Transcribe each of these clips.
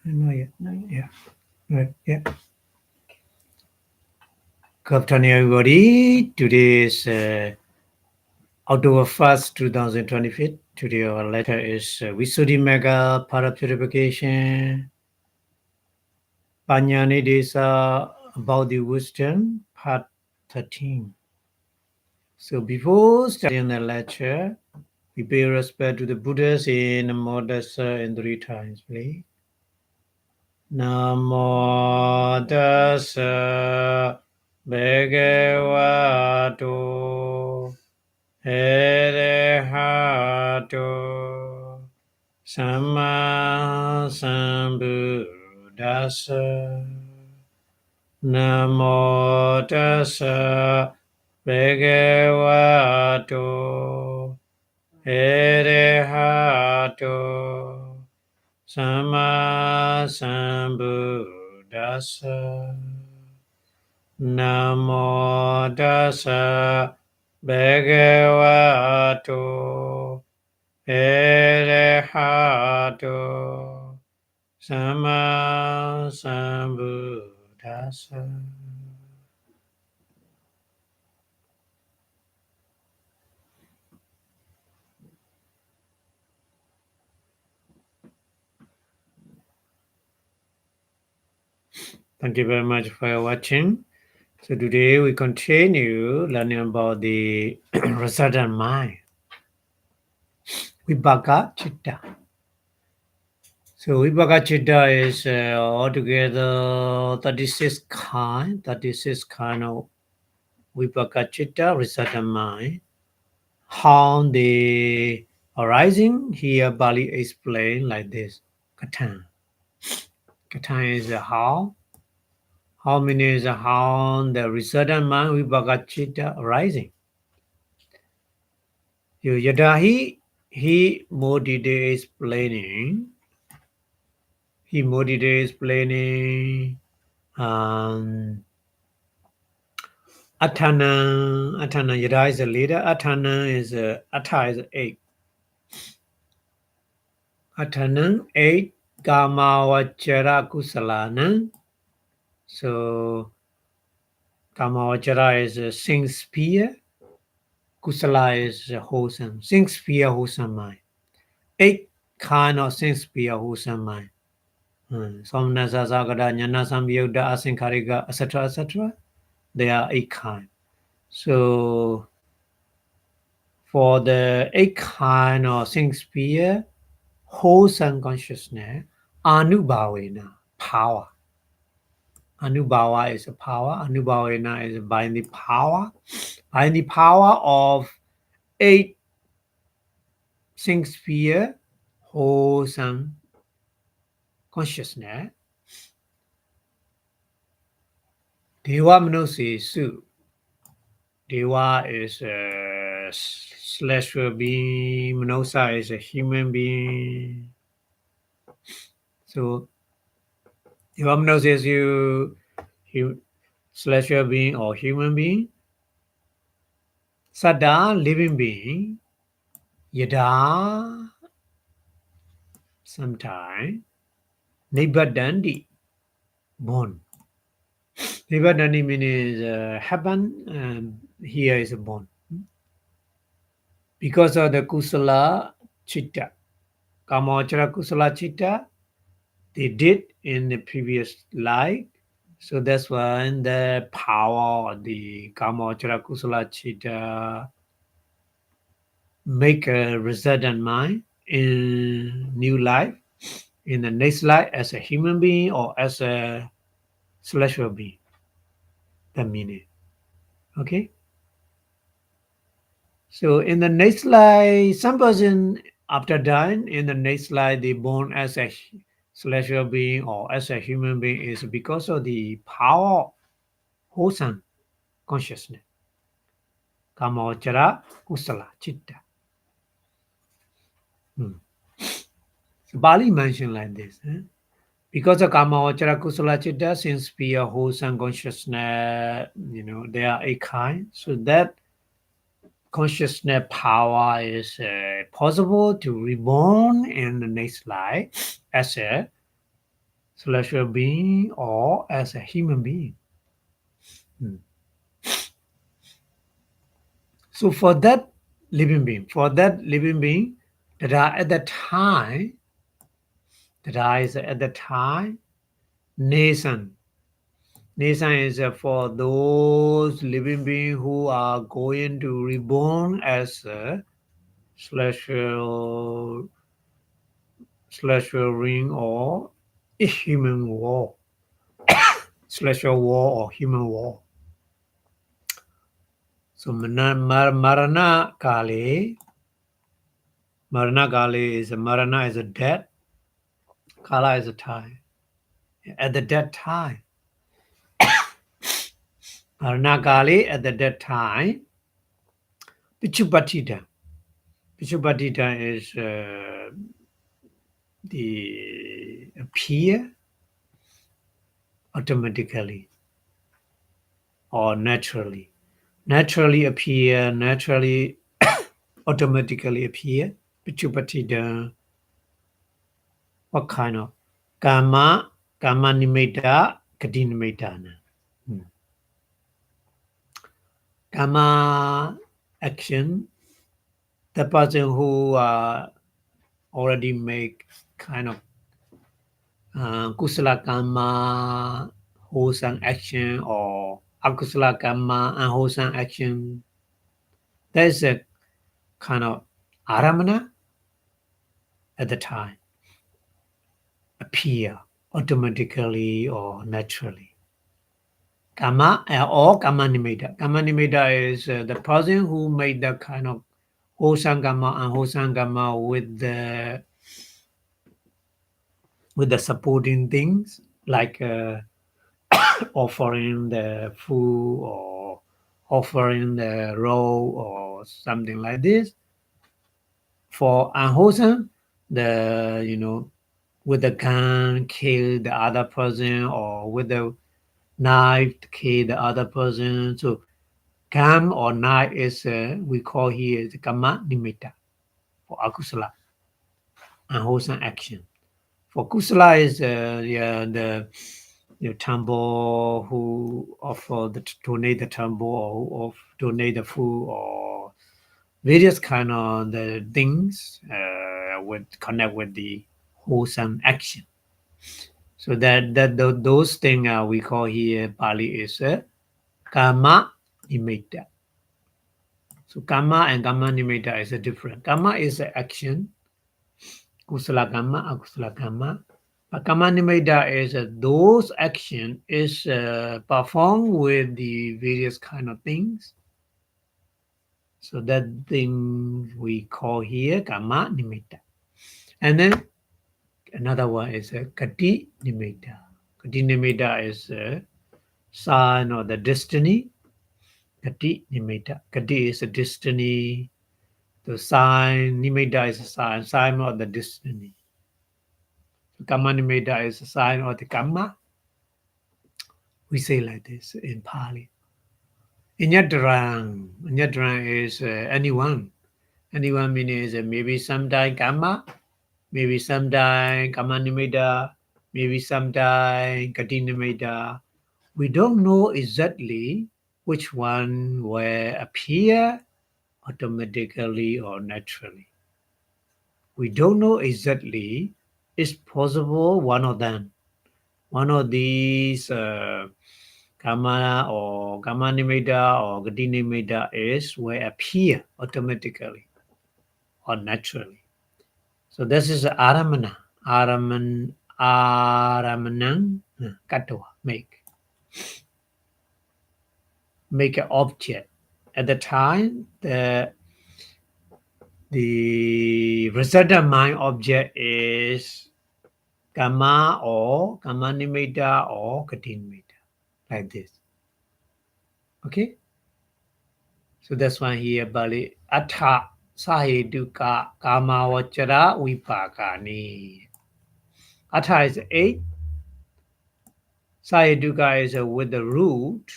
Not yet. Not yet. Yeah. Right. Yeah. Good afternoon, everybody. Today is October 1st, 2025. Today our letter is Visuddhimagga Purification. Panyani Desa about the wisdom, part 13. So before starting the lecture, we pay respect to the Buddhas in Namo Tassa in 3 times, please. Namo Tassa Bhagavato Arahato Samma Sambuddhassa. Namo Tassa Bhagavato Arahato Samma Sambuddhassa. Namo Tassa Bhagavato Arahato Samma Sambuddhassa. Thank you very much for watching. So today we continue learning about the resultant mind, Vipaka Chitta. So Vipaka Chitta is altogether 36 kind of Vipaka Chitta, resultant mind. How they arising here Bali explained like this. Katan. Katan is a how. How many is a how the resultant mind Vipaka Chitta arising. Yadahi he more detail explaining. He more detail explaining Atana Yada is a leader. Atana is Atta is 8. Atana 8 Kama Vachara Kusalana. So Kama Vachara is a sing spear. Kusala is wholesome. Sing spear wholesome mind. 8 kind of sing spear wholesome mind. Somnasa Sagada, Jnana Samyuddha, Asankarika, etc. etc. They are 8 kind. So for the 8 kind of sing spear, wholesome consciousness, Anubhavena, power. Anubhava is a power. Anubhavena is by the power. By the power of 8 sing sphere, wholesome consciousness. Deva Manosi Su. Deva is a celestial being. Manosa is a human being. So Deva Manosi is you celestial being or human being. Sada, living being. Yada, sometime. Nibbadandi, born. Nibbadandi means heaven, and here is born. Because of the kusala chitta, kamachara kusala chitta, they did in the previous life. So that's why the power of the kamachara kusala chitta make a resident mind in new life, in the next life as a human being or as a celestial being. The meaning. Okay. So in the next life, some person after dying, in the next life they born as a celestial being or as a human being is because of the power wholesome consciousness. Kamachara kusala chitta. So Bali mentioned like this. Because of kamachara kusala chitta, since we are wholesome consciousness, they are a kind. So that consciousness power is possible to reborn in the next life as a celestial being, or as a human being. Hmm. So for that living being, that are at the time, nation. Nation is for those living beings who are going to reborn as a celestial ring or a human war, celestial war or human war. So Marana Kali is Marana is a death, Kala is a time. At the dead time, Marana Kali at the dead time, Pichupatita. Pichupatita is the appear automatically or naturally. Naturally appear, naturally automatically appear. Pichupatita. What kind of Kama Nimitta Kati Nimittana. Kama action, the person who already make kind of kusala karma wholesome action or akusala karma unwholesome action. There's a kind of aramana at the time appear automatically or naturally. Karma or karma nimitta. Karma nimitta is the person who made the kind of wholesome karma and unwholesome karma with the supporting things like offering the food or offering the robe or something like this. For unwholesome, with the gun kill the other person or with the knife kill the other person. So gun or knife is we call here the kama nimitta for akusala, unwholesome action. For kusala is the temple who offer donate the temple or donate the food or various kind of the things with connect with the wholesome action. So those things we call here Pali is karma nimitta. So karma and karma nimitta is a different. Karma is the action, kusala karma, akusala karma. But karma nimitta is those action is performed with the various kind of things. So that thing we call here karma nimitta. And then another one is a kati nimitta. Kati nimitta is a sign or the destiny. Kati nimitta. Kati is a destiny. The sign, nimitta is a sign of the destiny. Karma nimitta is a sign of the karma. We say like this in Pali. Inyadran is anyone. Anyone means maybe sometime karma, maybe sometime karma nimitta, maybe sometime kati nimitta. We don't know exactly which one will appear automatically or naturally. We don't know exactly. It's possible one of them. One of these karma or karma nimitta or gati nimitta is will appear automatically or naturally. So this is aramana. Aramanang katwa, make an object. At the time, the resultant mind object is karma or karma nimitta or kati nimitta, like this. Okay? So that's why here Bali Atha Saheduka Kama Vachara Vipakani. Atha is 8. Saheduka is with the root.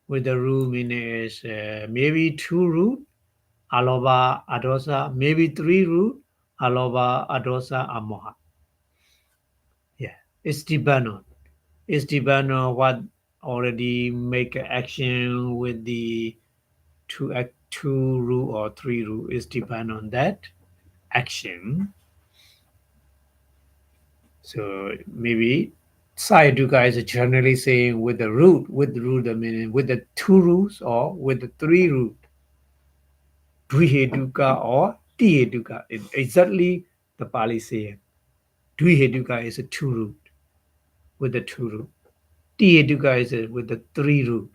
With the root meaning is maybe 2 root, Aloba Adosa, maybe 3 root, Aloba Adosa Amoha. Yeah. It's depend on what already make an action with the two rule or three rule. Is depend on that action. So maybe Sayadaw is generally saying with the root, the meaning with the two rules or with the three root, Dvihetuka or Tihetuka. Exactly the Pali saying. Dvihetuka is a two root with the two root. Tihetuka is with the three root.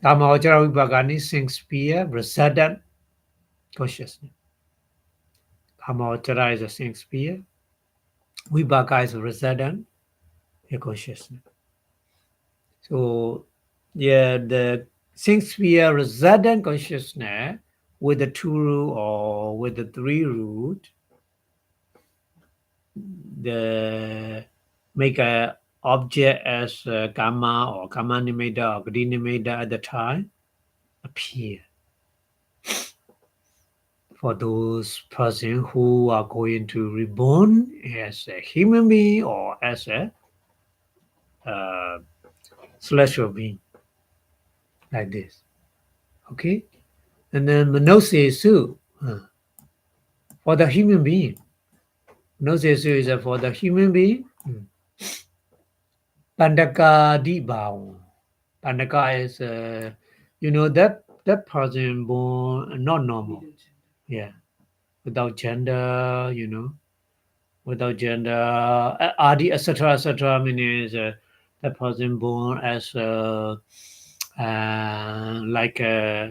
Kamawachara Vipagani Shakespeare resident consciousness. Kamawachara is a Shakespeare. Vipaka is a resident consciousness. So, yeah, the Shakespeare resident consciousness with the two root or with the three root, the make a object as karma or karma nimitta or gati nimitta at the time appear for those person who are going to reborn as a human being or as a uh, celestial being, like this. Okay, and then Manosis too, for the human being. Manosis is for the human being. Pandaka di bao. Pandaka is that person born not normal. Yeah, without gender, without gender, adi, etc., means that person born as like a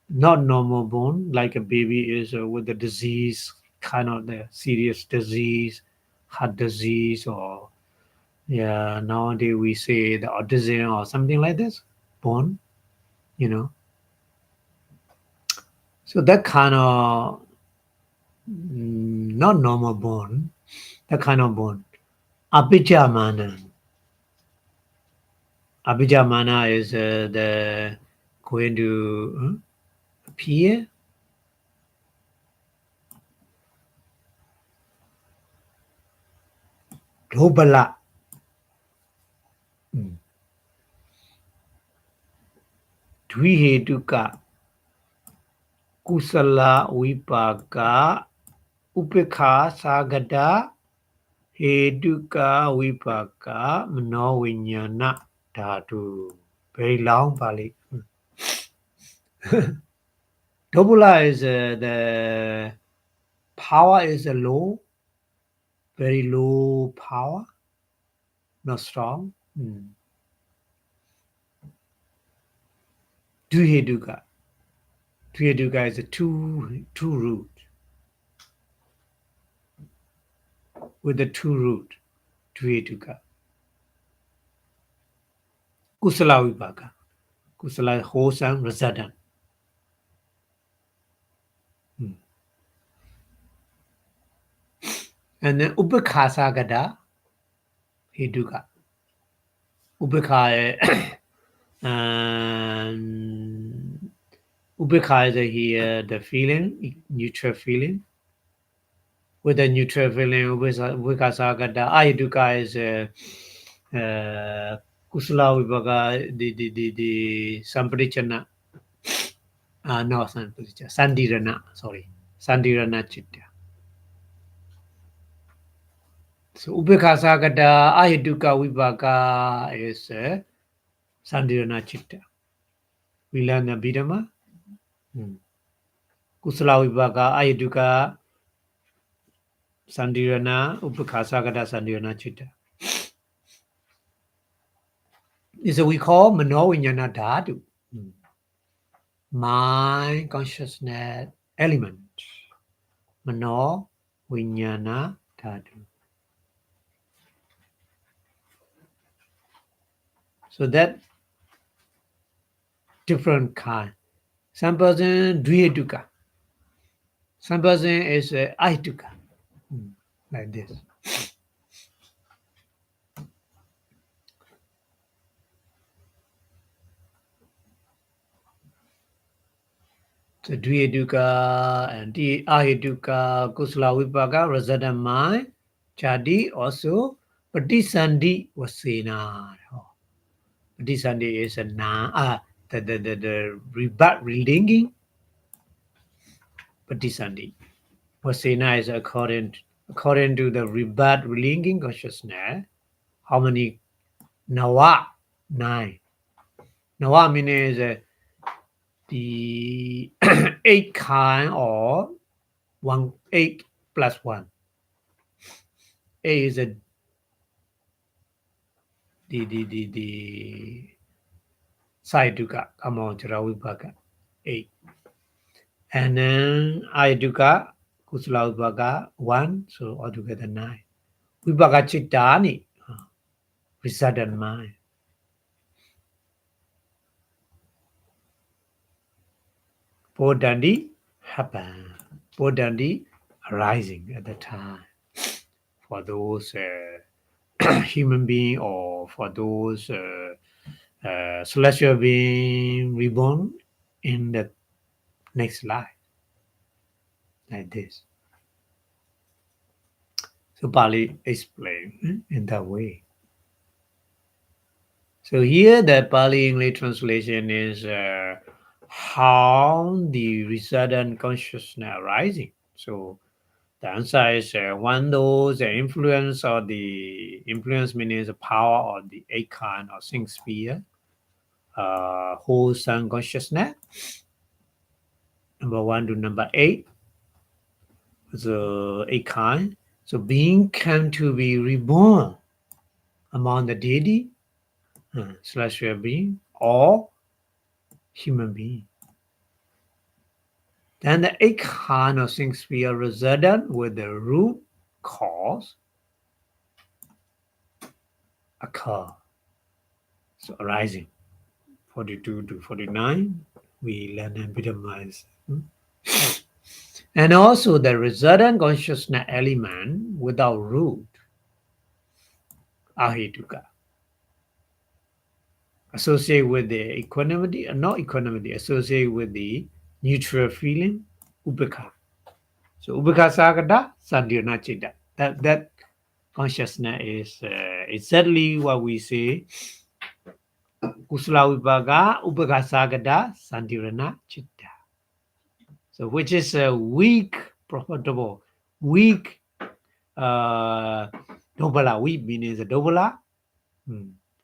not normal born, like a baby is with a disease, kind of the serious disease, heart disease, or yeah, nowadays we say the autism or something like this, born, you know. So that kind of not normal born, that kind of born. Abhidhamma. Abhidhamma is the going to appear. Dobala. Dvihetuka. Kusala vipaka. Upekha sagada. Hetuka vipaka. Manovinyana dhatu. Very long Pali. Dobala is the power is low, very low power, not strong. Dvihetuka. Dvihetuka is a two root with the two root. Dvihetuka. Kusala vipaka. Kusala wholesome resident. And then upekha sagada hetuka. Upekha upekha is here the feeling, neutral feeling. With the neutral feeling, upekha sagada. Ahetuka is kusala vipaka, the samparichana. No, samparichana. Sandirana, sorry. Sandirana chitta. So upekha sagada ahetuka vipaka is Sandirana chitta. We learn the Abhidhamma. Kusala vipaka ahetuka Sandirana upekha sagada Sandirana chitta. This is what we call manovinyana dhatu. Mind consciousness element. Mano vinyana dhatu. So that different kind. Some person dvihetuka. Some person is ahetuka. Like this. So dvihetuka and ahetuka kusala vipaka resident mind Chadi also Patisandi Vasena. Patisandi is a the rebut relinking Patisandi. Vasena is according to the rebut relinking consciousness. How many? Nawa 9. Nawa means the 8 kind or 8 plus 1. 8 is the Saiduka, Kamachara Vipaka, 8. And then Ayaduka, Kusala Vipaka, 1, so altogether 9. Vipaka Chittani, resided mind. Bodhandi happen. Bodhandi arising at the time. For those human being or for those celestial being reborn in the next life, like this. So Pali explained in that way. So here the Pali English translation is how the resident consciousness arising. So the answer is when those influence or the influence means the power or the eight kind or sing sphere, whole sun consciousness, number 1 to number 8, the eight kind. So being can to be reborn among the deity, celestial being, or human being. Then the eight kind of things sphere resident with the root cause occur. So arising. 42 to 49, we learn Abhidhamma. And also the resultant consciousness element without root, ahituka, associated with the equanimity, not equanimity, associated with the neutral feeling, upekha. So upekha sagata, sandhirana chitta. That consciousness is exactly what we say, kusala vipaka, upekha sagata, sandhirana chitta. So which is a weak, profitable, weak, dobala. Weak means a dobala.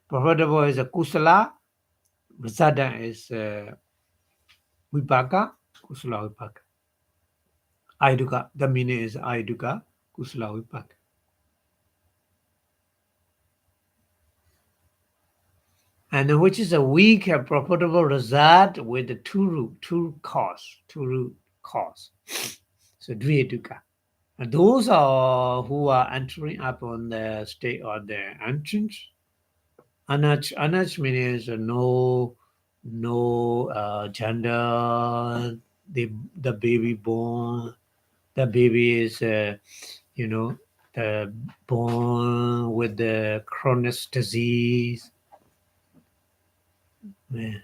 Profitable is a kusala. Rasada is vipaka, kusala vipaka. Aiduka, the meaning is aiduka, kusala vipaka. And which is a weak and profitable result with the two root cause. So dviyeduka. And those are who are entering up on the state or the entrance. Anach means no gender. The baby born. The baby is the born with the chronic disease. Yeah.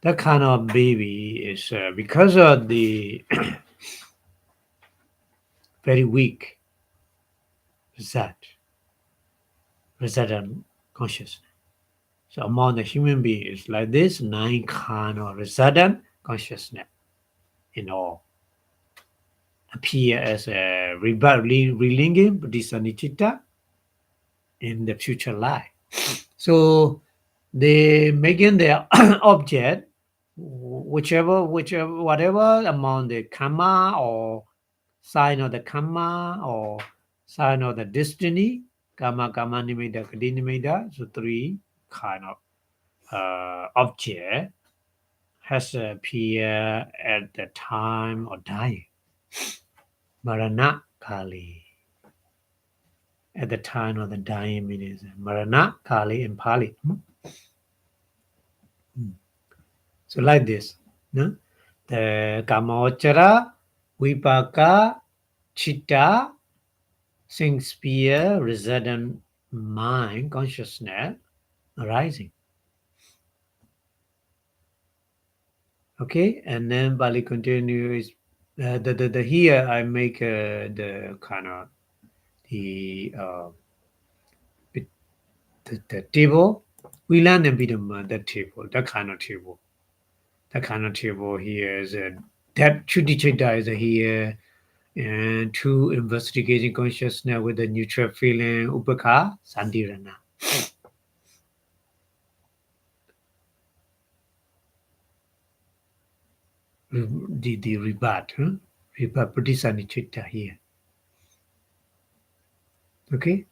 That kind of baby is because of the very weak resident consciousness. So among the human beings like this, 9 kind of resident consciousness in all appear as a relinking bodhisanichitta in the future life. So they making their object, whatever among the karma or sign of the karma or sign of the destiny, karma nimitta, kadi nimitta. So 3 kind of object has appeared at the time of dying. Marana Kali. At the time of the dying means Marana Kali in Pali. So like this. No? The Kamochara, Vipaka, Chitta, sing sphere, resident mind, consciousness arising. Okay, and then Bali continues. Here I make the kind of the the table. We learn Abhidhamma, the table, that kind of table. That kind of table here is that Chudichita is here, and two investigating consciousness with a neutral feeling, Upaka, Sandirana. The rebut, rebut Pradisanichitta here. Okay?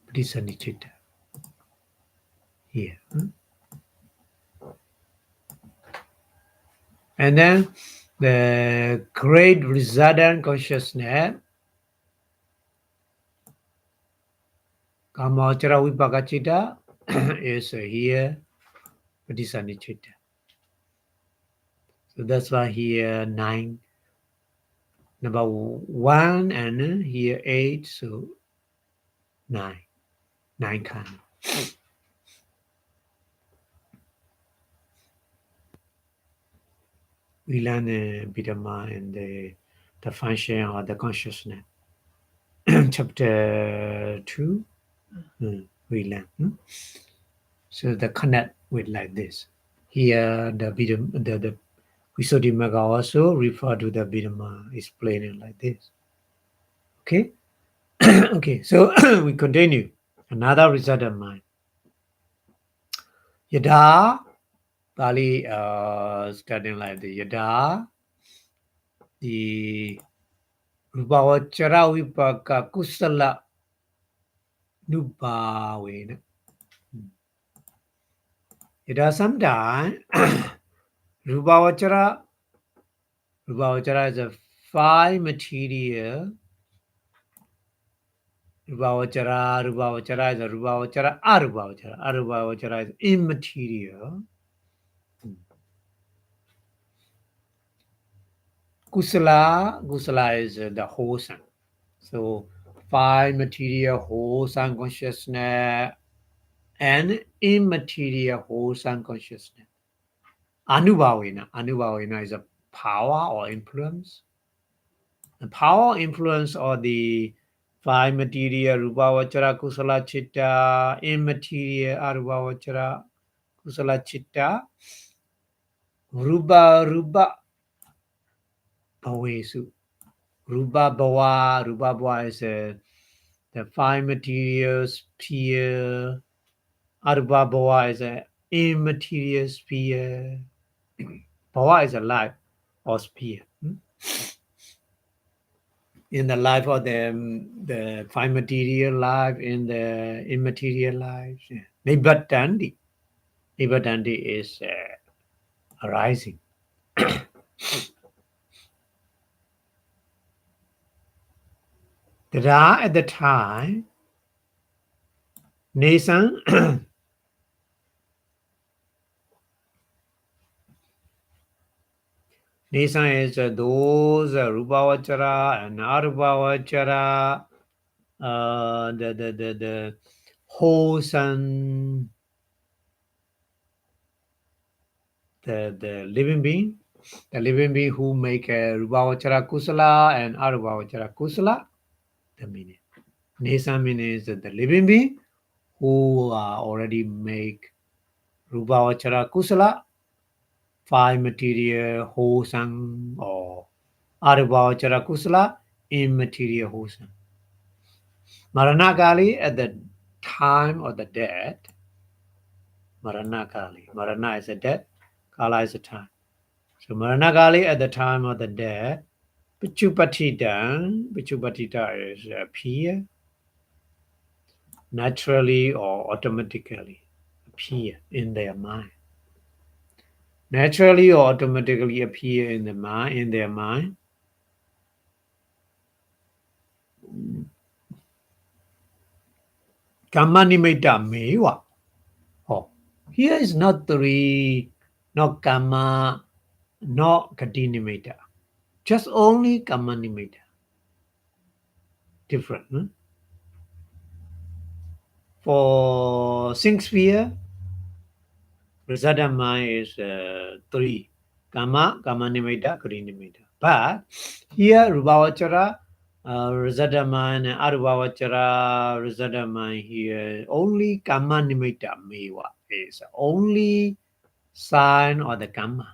Pradisanichitta here. And then the great resident consciousness, Kamachara Vipakachita, is here, Pradisanichitta. So that's why here 9, number 1, and here 8, so 9. 9 kind. We learn Abhidhamma and the function of the consciousness. Chapter 2, we learn. So the connect with like this. Here the Abhidhamma, the Visuddhimagga also refer to the Abhidhamma, explaining like this. Okay? Okay, so we continue. Another result of mind. Yada, Bali starting like the Yada, the Rupavachara Vipaka Kusala Nubhavena. Yada sometimes Rupavachara is a 5 material. Rupavachara is a Rupavachara, Arupavachara is immaterial. Kusala is the wholesome. So 5 material wholesome consciousness and immaterial wholesome consciousness. Anubhavena is a power or influence. The power or influence of the 5 material Rupavachara Kusala Chitta, immaterial Arupavachara Kusala Chitta, Rupa Bhavesu. Rupa Bhava is the 5 material sphere. Arupa Bhava is an immaterial sphere. Bhava is a life or sphere. In the life of the 5 material life, in the immaterial life. Yeah. Nibbadandi is arising. There are at the time Nesan Nesan is those Rupavachara and Arupavachara, the wholesome, the living being, who make Rupavachara Kusala and Arupavachara Kusala, the meaning. Nesan means the living being who already make Rupavachara Kusala, 5 material wholesome, or Arupavachara Kusala, immaterial wholesome. Maranakali at the time of the death. Maranakali. Marana is a death. Kala is a time. So Maranakali at the time of the death. Pichupatita is appear. Naturally or automatically appear in their mind. Naturally or automatically appear in their mind. Kammanimita mewa. Oh, here is not 3, not Kamma, not Katinimita. Just only Kammanimita. Different. Huh? For 6 sphere, Prasadama is 3. Kamma, Kammanimita, Katinimita. But here Rupavachara, Result mind and Arubhavachara result mind here. Only Kamma Nimitta Mewa is only sign or the Kamma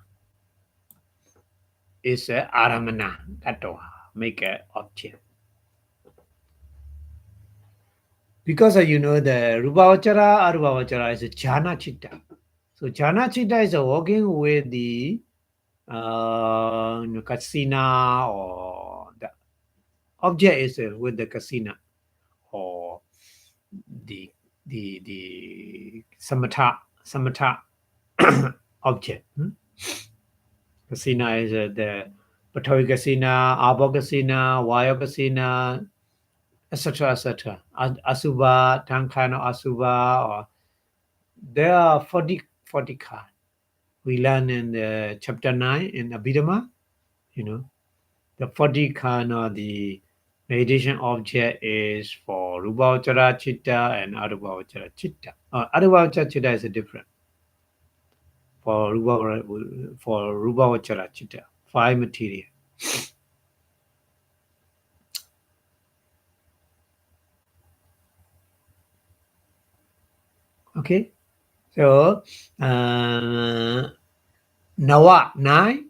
is Aramana Katoha, make an object. Because the Rubhavachara, Arubhavachara is a Jhana Chitta. So Jhana Chitta is working with the casino or the object is with the casino or the samatha object. Casino is the Patavi casino, Abha casino, Vaya casino, etc. etc. Asubha, Tankana Asubha, or there are 40 cards. We learn in the chapter 9 in Abhidhamma, the 40 kind of the meditation object is for Rubhavachara Chitta and Arubhavachara Chitta. Arubhavachara Chitta is different for Rubhavachara Chitta, 5 material. Okay, so Nawa, 9,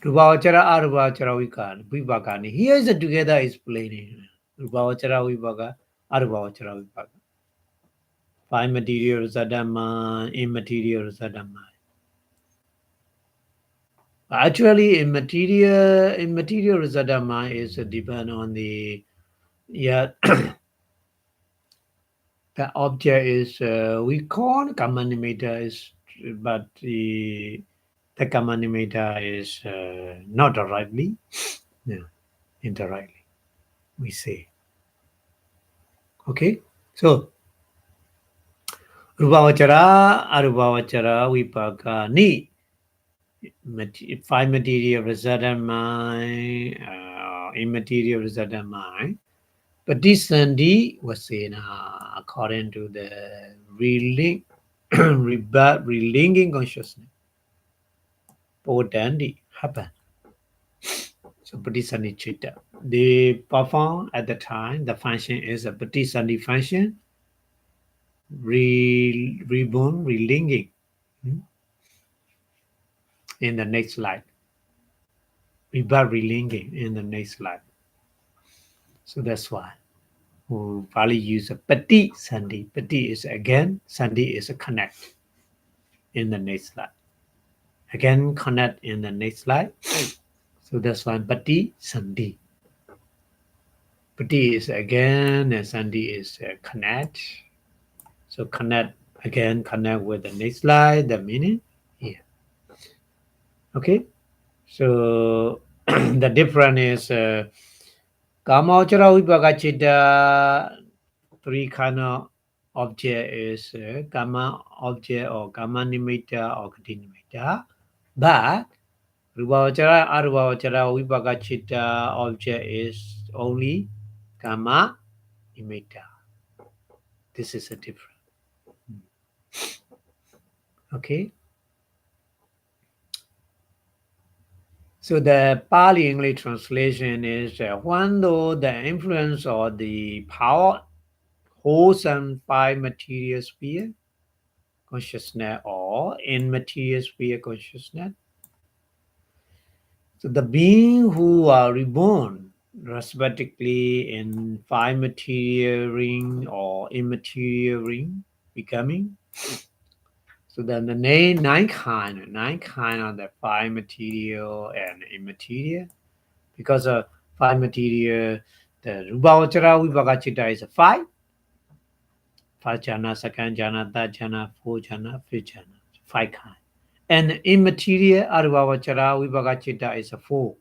Rubhavachara, Arubhavachara Vipakani. Here is together explaining Rubhavachara Vipaka, Arubhavachara Vipaka. 5 materials Dhamma, immaterial Dhamma. Actually, immaterial Dhamma is depend on the the object is we call Kamanimeter is, but the Kamanimeter is not rightly, indirectly, we say. Okay, so Rubhavachara, Arubhavachara, Vipaka, Ni. 5 material result of mind, immaterial result of mind. But this Sandhi was saying, according to the relinking consciousness, Bodhandi happened. So Patisandhi Chitta. They perform at the time, the function is a Patisandhi function, reborn, relinking. In the next life. Rebirth relinking in the next life. So that's why we probably use a Pati Sandhi. Pati is again, Sandhi is a connect in the next life. Again, connect in the next life. So that's why Pati Sandhi. Pati is again, and Sandhi is connect. So connect again, connect with the next life, the meaning here. Okay, so the difference is Kamachara Vipaka Chitta, 3 kind of object is Kama object or Kama Nimitta or Kati Nimitta. But Rubhavachara, Arubhavachara, Vipaka Chitta object is only Kama Nimitta. This is a difference. Okay. So the Pali English translation is when though the influence or the power holds some 5 material sphere consciousness or in material sphere consciousness. So the being who are reborn respectively in 5 material ring or immaterial ring becoming. So then the 9 kind of the 5 material and immaterial. Because of 5 material, the Rubhavachara Vipaka Chitta is a 5. First jhana, second jhana, third jhana, fourth jhana, fifth jhana. 5 kind. And immaterial Arubhavachara Vipaka Chitta is a 4.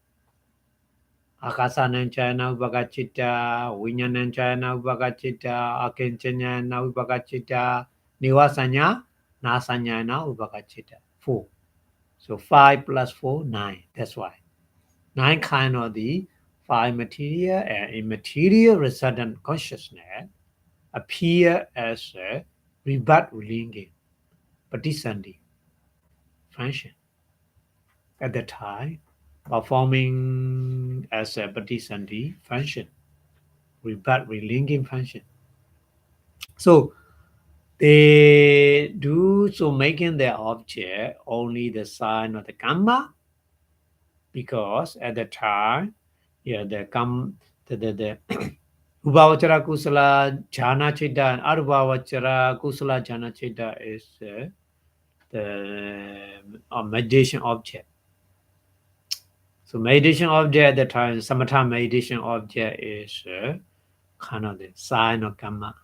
Akasananchayana Vipaka Chitta, Vinyananchayana Vipaka Chitta, Akinchanyana Vipaka Chitta, Nivasanya, Nasanyana Vipaka Chitta. 4. So 5 plus 4, 9. That's why. 9 kind of the 5 material and immaterial resultant consciousness appear as a rebirth relinking, Patisandhi function. At the time, performing as a Patisandi function, rebut relinking function. So they do so making their object only the sign of the karma, because at the time, yeah, the Ubhavachara Kusala Jhana Chitta and Arubhavachara Kusala Jhana Chitta is the meditation object. So meditation object at the time, samatha meditation object is kind of the sign of karma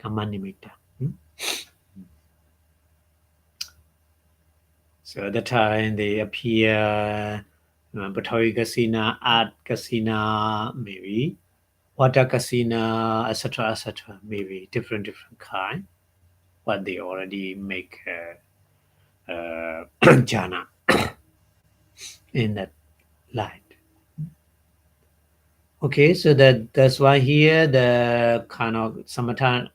nimitta. So at the time they appear Bhatari Kasina, Art Kasina, maybe Water Kasina, etc., maybe different kind, but they already make jhana in that light. Okay, so that's why here the kind of samatha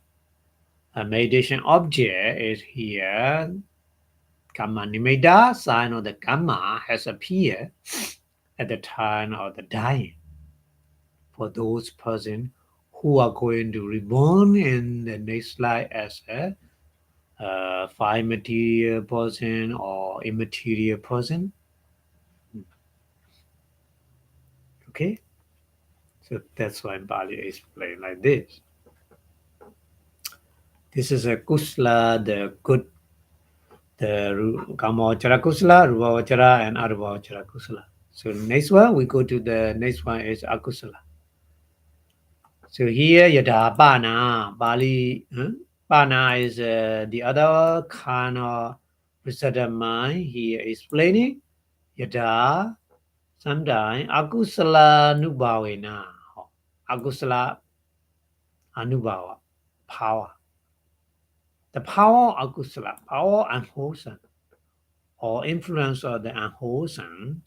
meditation object is here. Karma nimitta, sign of the karma, has appeared at the time of the dying for those persons who are going to reborn in the next life as a fire material person or immaterial person. Okay, so that's why Bali explained like this. This is a kusla, the good, the kamavachara kusala, rupavachara, and arupavachara kusala. So next one, we go to the next one is akusala. So here yada bana, Bali, bana is the other kind of presented mind. Here explaining yada, sometimes akusala nubhavena, akusala anubhava, power. The power of akusala, power unwholesome, or influence of the unwholesome,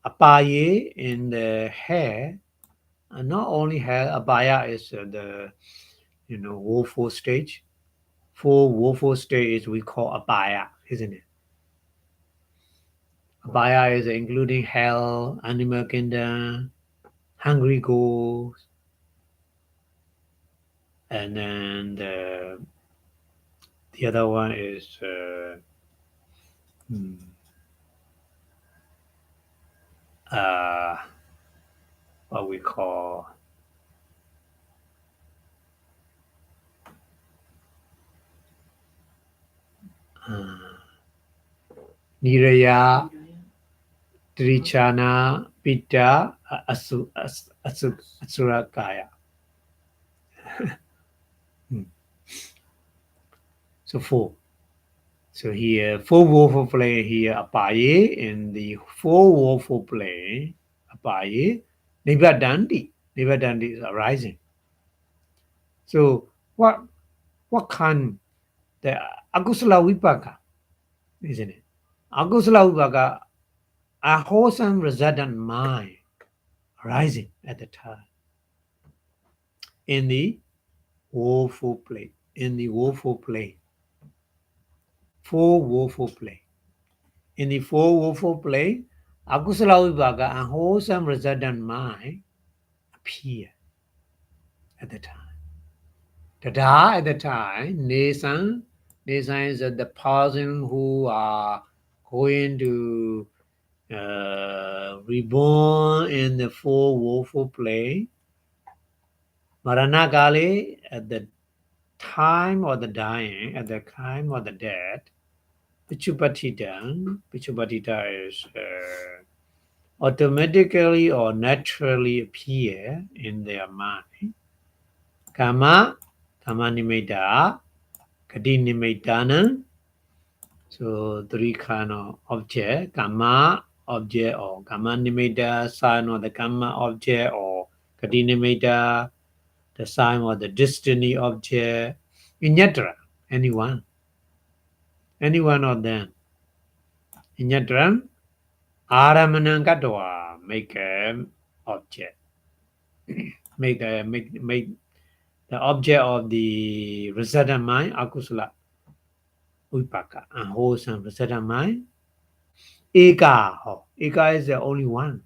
apaya in the hair, and not only hair, apaya is the woeful stage. Four woeful stages we call apaya, isn't it? Apaya is including hell, animal kingdom, hungry ghosts, and then the other one is what we call Niraya, Trichana, Pitta, Asurakaya. So four. So here, four woeful plane here, apaye, in the four woeful plane, apaye, Nivadandi. Nivadandi is arising. So what kind? The akusala vipaka, isn't it? Akusala vipaka, a wholesome resultant mind arising at the time in the woeful plane. In the woeful plane. Four woeful plane. In the four woeful plane, akusala vipaka, a wholesome resultant mind appear at the time. Tada at the time, Nesan is the person who are going to reborn in the four woeful plane. Maranakali, at the time of the dying, at the time of the death, Pichupatita is automatically or naturally appear in their mind. Kama nimitta, kati nimittana. So three kind of object, kama object or kama nimitta, sign of the kama object, or kati nimitta, the sign of the destiny object, etc. Anyone of them. Etc. Aramanangatwa, make an object. make the object of the resultant mind, akusala vipaka, unwholesome resultant mind, Eka. Eka is the only one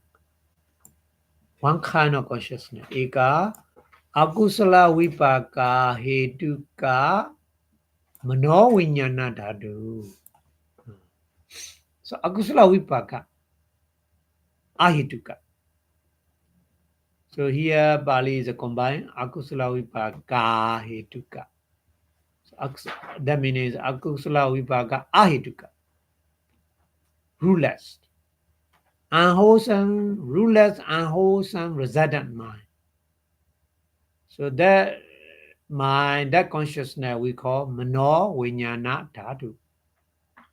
kind of consciousness. Eka, akusala vipaka hetuka mano vinyana dhatu. So akusala vipaka ahetuka. So here Bali is a combined akusala vipaka hetuka. So that means akusala vipaka ahetuka. Ruleless. Unwholesome, ruleless, unwholesome, resultant mind. So that mind, that consciousness we call mano vinyana dhatu.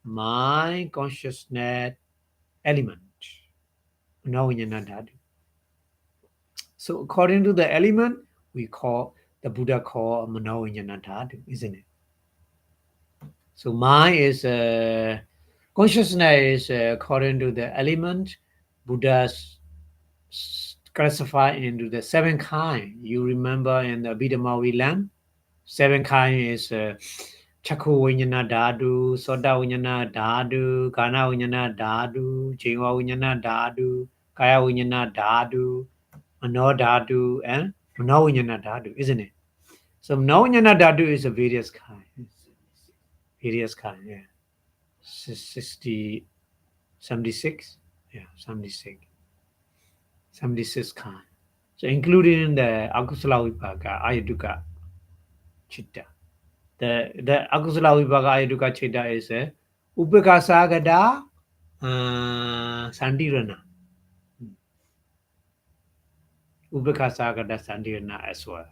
Mind consciousness element. Mano vinyana dhatu. So according to the element, the Buddha call mano vinyana dhatu, isn't it? So mind is consciousness is according to the element. Buddha's classify into the 7 kind. You remember in the Abhidhamma we learn 7 kind is Chakku Vinyana Dhatu, Soda Vinyana Dhatu, Kana Vinyana Dhatu, Jiva Vinyana Dhatu, Kaya Vinyana Dhatu, Mano Dhatu, and Mano Vinyana Dhatu, isn't it? So Mano Vinyana Dhatu is a various kind. Various kind, yeah. 76? Yeah, 76. 76 kind. So including the Akusala Vipaka, Ayaduka, Chitta. The Akusala Vipaka, Ayaduka, Chitta is a Upekasagada Sandirana. Upekasagada Sandirana as well.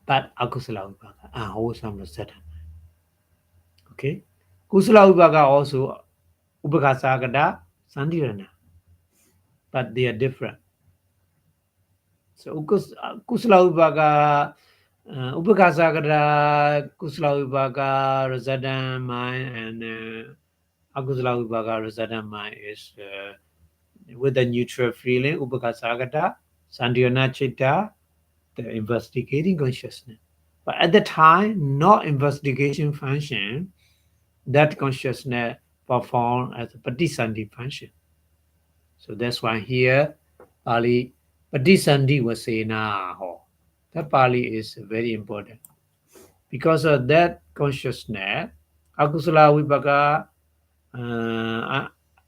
But Akusala Vipaka, wholesome Rasatan. Okay? Kusala Vipaka also Upekasagada Sandirana. But they are different. So Kusala Vipaka, Upekasagada, Kusala Vipaka, Rasatan mind, and Akusala Vipaka, Rasatan mind is with a neutral feeling, Upekasagada, Sandirana Chitta, the investigating consciousness. But at the time, not investigation function, that consciousness perform as a Patisandhi function. So that's why here, Pali, Patisandhi was saying, that Pali is very important. Because of that consciousness, Akusala Vipaka,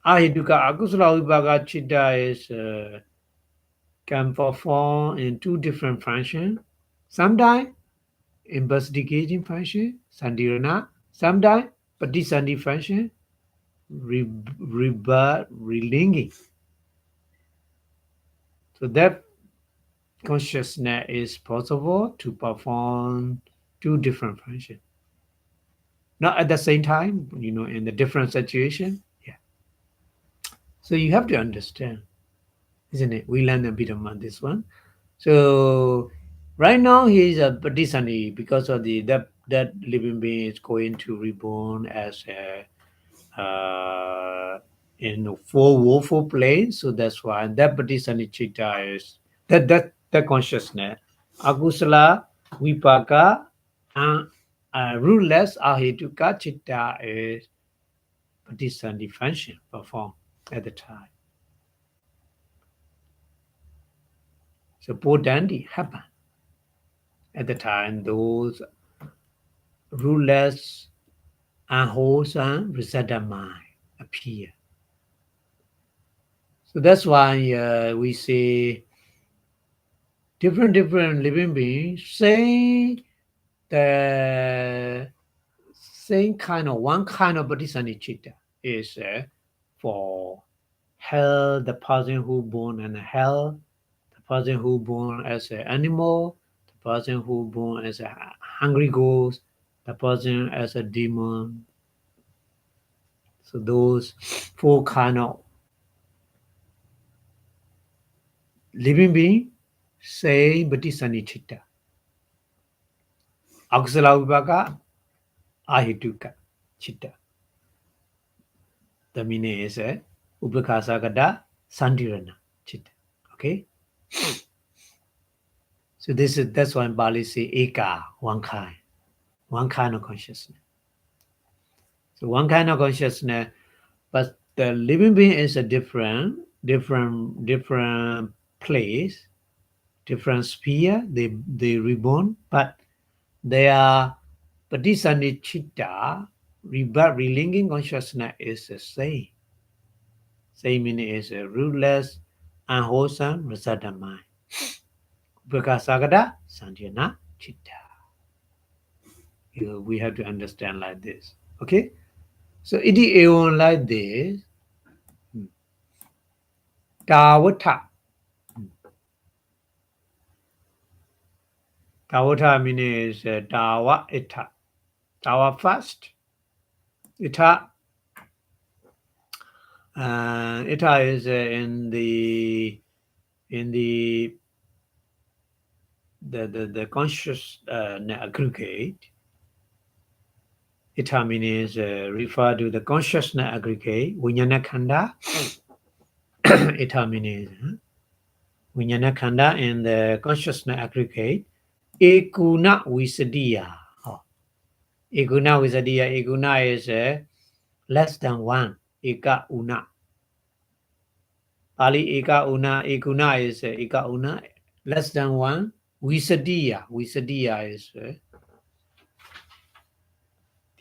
Ahiduka, Akusala Vipaka Chitta is can perform in 2 different functions. Sometimes investigating function, Sandirana, sometimes Patisandhi function, rebirth, relinking. So that consciousness is possible to perform 2 different functions. Not at the same time, in the different situation. Yeah. So you have to understand, isn't it? We learned a bit about this one. So right now he is a Patisandhi because of that living being is going to reborn as a in 4 woeful planes. So that's why that Patisandhi Chitta is that consciousness. Akusala, Vipaka, and rootless Ahituka Chitta is Patisandhi function performed at the time. So Bodhandi happened at the time. Those rootless and wholesome resultant mind appear. So that's why we say different living beings say the same kind of one kind of Bodhisattva chitta is for hell, the person who born in hell, the person who born as an animal, the person who born as a hungry ghost, the person as a demon. So those 4 kind of living being say Bodhisattva chitta. Akusala Vipaka, Ahituka chitta. The meaning is Upekasagada Sandirana chitta. Okay? So that's why Bali say Eka, one kind of consciousness. So one kind of consciousness, but the living being is a different place, different sphere. They reborn, but they are Patisani Chitta, rebirth relinking consciousness is the same. Same meaning is a rootless, unwholesome, resultant mind. Vipassanā Sanjana Chitta. We have to understand like this. Okay? So it is even like this. Tawata. Tawata meaning is Tawa Ita. Tawa first. Ita. Ita is in the conscious aggregate. Ita means refer to the consciousness aggregate. Vijnana khanda. Ita means Vijnana khanda in the consciousness aggregate. Ekuna visadiya. Ekuna visadiya. Ekuna is less than one. Eka una. Pali eka una. Ekuna is eka una. Less than one. Visadiya. Visadiya is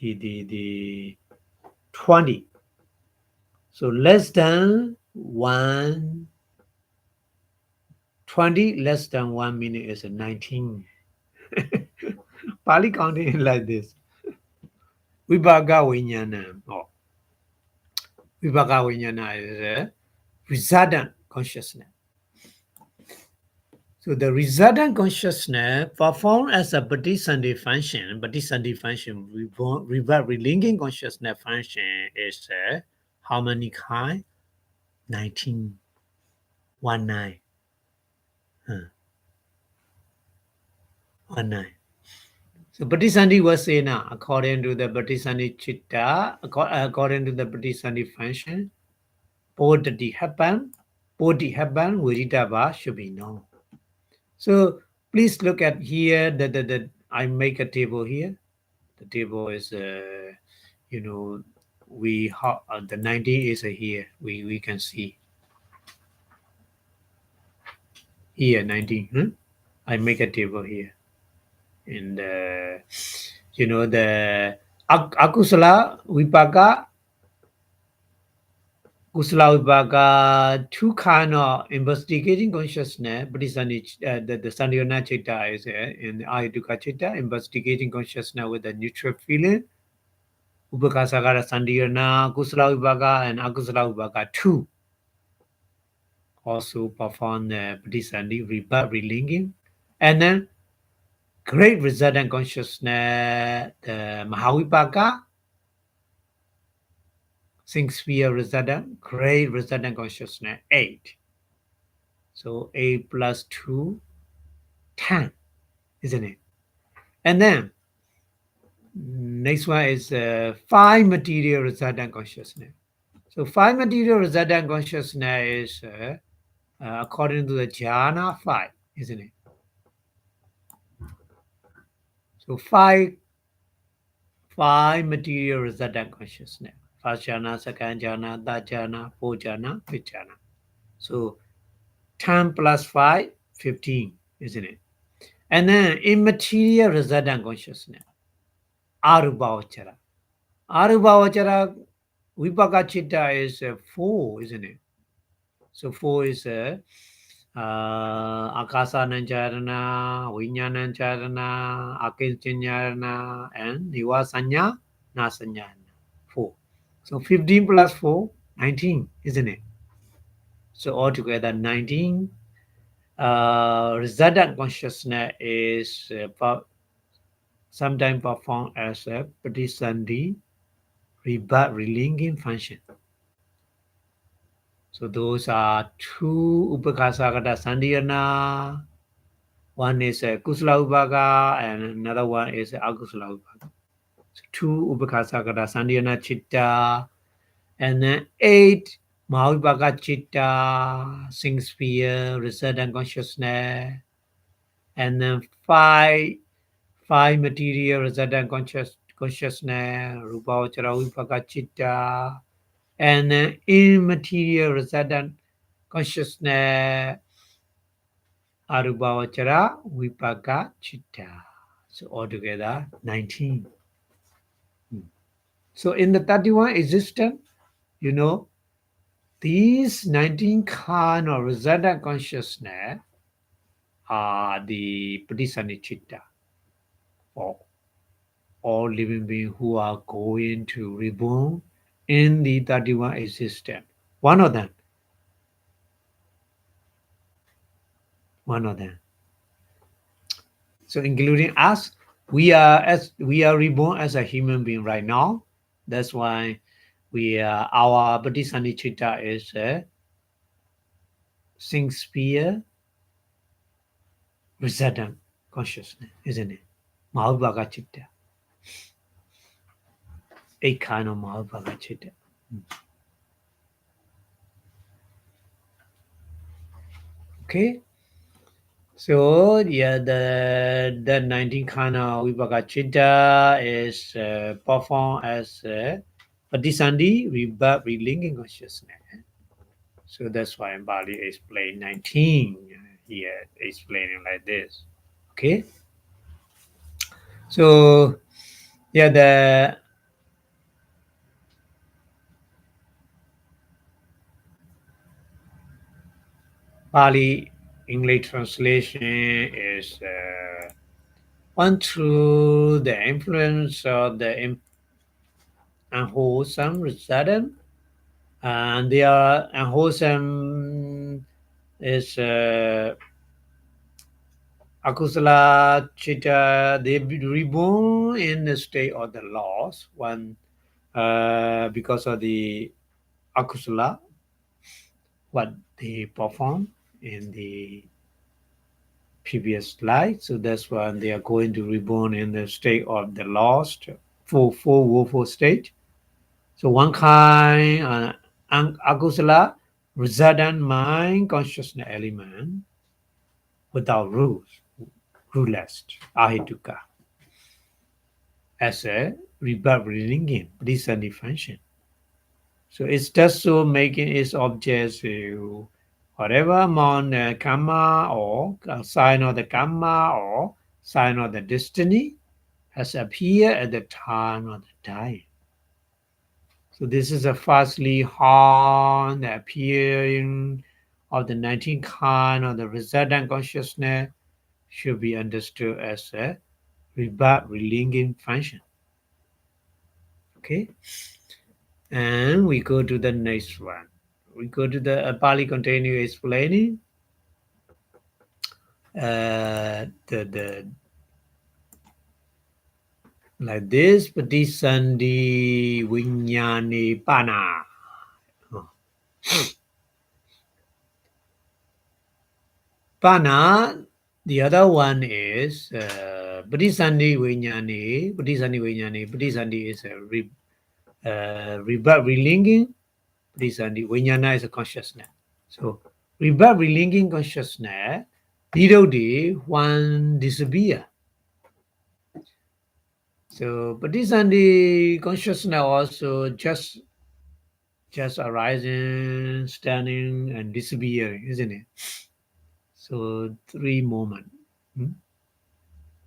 the 20. So less than 1, 20 less than 1 minute is 19. Pali counting like this. Vibhaga Vijnana. Vibhaga Vijnana is a resultant consciousness. So the resultant consciousness performed as a Patisandhi function, rebirth relinking consciousness function is how many kind? 19. 19. 19. So Patisandhi was saying according to the Patisandhi Chitta, according to the Patisandhi function, Bodhi happen, Viridava should be known. So please look at here, I make a table here. The table is, the 90 is here. We can see here 19. I make a table here. And the akusala vipaka, kusala vipaka, two kind of investigating consciousness. But the Sandhyana Chitta is in the Ayuduka Chitta, investigating consciousness with a neutral feeling. Upakasagara Sandhyana, kusala vipaka, and akusala vipaka 2 also perform the Patisandhi rebirth relinking, and then great resultant consciousness, the Mahavipaka, sing sphere resultant, great resultant consciousness, 8. So 8 plus 2, 10, isn't it? And then next one is 5 material resultant consciousness. So 5 material resultant consciousness is according to the jhana 5, isn't it? So 5 material resultant consciousness. First jhana, second jhana, third jhana, fourth jhana, fifth jhana. So 10 plus 5, 15, isn't it? And then immaterial resultant consciousness. Arubhavachara. Arubhavachara Vipaka Chitta is 4, isn't it? So 4 is Akasanancarana, Vijnanancarana, Akincharana, and Nivasanya, Nasanyana. 4. So 15 plus 4, 19, isn't it? So altogether 19. Resultant consciousness is sometimes performed as a Patisandhi rebirth relinking function. So those are 2 Upakasagata Sandhyana. One is a Kusala Upaka and another one is a Akusala Upaka. So 2 Upakasagata Sandhyana Chitta, and then 8 Mahavipaka Chitta, sing sphere, resultant consciousness, and then 5 material resultant consciousness, Rupavachara Vipaka Chitta, and immaterial resultant consciousness, Arupavachara Vipaka Chitta. So altogether 19. So in the 31 existence, you know, these 19 kind of resultant consciousness are the Pradisanichitta, or all living beings who are going to reborn in the 31 existence. One of them. So including us, we are reborn as a human being right now. That's why our Pradisanichitta is a sing sphere resultant consciousness, isn't it? Mahabhaga Chitta. A kind of Mahabhaga Chitta. Okay. So yeah, the 19 kana vipaka chitta is performed as Patisandi rebirth relinking consciousness. So that's why in Bali explain 19 here, explaining like this. Okay. So yeah, the Bali English translation is one through the influence of the unwholesome resultant, and they are unwholesome is akusala chitta. They be reborn in the state of the loss one because of the akusala what they perform in the previous life. So that's why they are going to reborn in the state of the lost four woeful state. So one kind akusala resultant mind consciousness element without rules, ruleless, ahituka, as a rebirth relinking, descending function. So it's just so making its objects whatever amount karma or sign of the karma or sign of the destiny has appeared at the time of the dying. So this is a firstly how the appearing of the 19 kind of the resultant consciousness should be understood as a rebirth relinking function. Okay, and we go to the next one. We go to the Pali continue explaining the like this Patisandi Vinyani Pana. Oh. Pana, the other one is Patisandi Vinyani. Patisandi is a rebirth relinking. Patisandi Vinyana is a consciousness. So rebirth relinking consciousness, Nirodi, one disappear. So Patisandi consciousness also just arising, standing, and disappearing, isn't it? So three moments.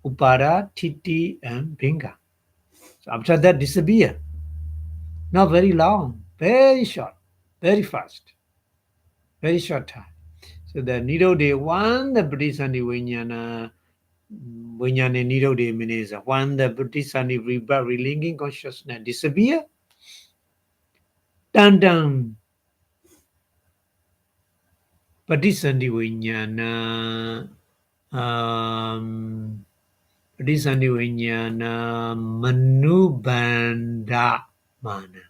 Upada, Titi, and Pinga. So after that disappear. Not very long, very short, very fast, very short time. So the Nirode one, the Patisandi Vinyana Nirode means when the Patisandi rebirth relinking consciousness disappear, dun Patisandi Vinyana Patisandi Vinyana Manubandha Mana.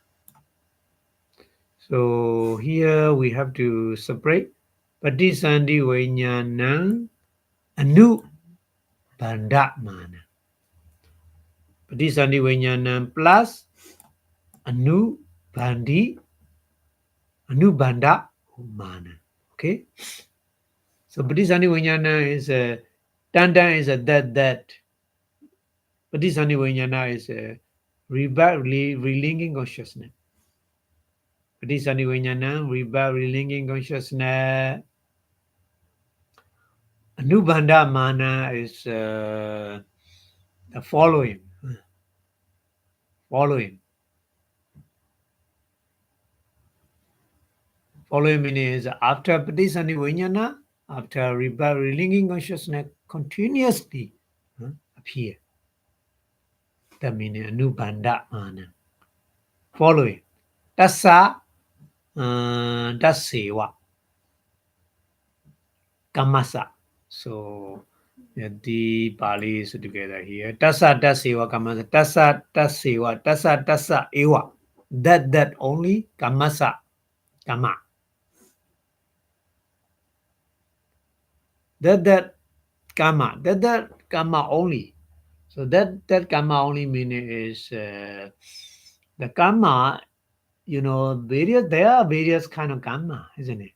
So here we have to separate Patisandi Vinyana Anu Bandha Mana. Patisandi Vinyana plus Anu Bandha Mana. Okay. So Patisandi Vinyana is a Tanda is a that. Patisandi Vinyana is a relinking consciousness. Patisani Vinyana, relinking consciousness. Anubandha mana is the following. Following meaning is after Patisani Vinyana, after relinking consciousness continuously appear. That means Anubandha mana. Following. Tassa Dasewa. Kamasa. So the Pali is together here. Tassa Dasewa Kamasa. Tassa Dasewa. Tassa Ewa. That only Kamasa. Kama. That Kama. That Kama only. So that Kama only meaning is the Kama, there are various kind of Kama, isn't it?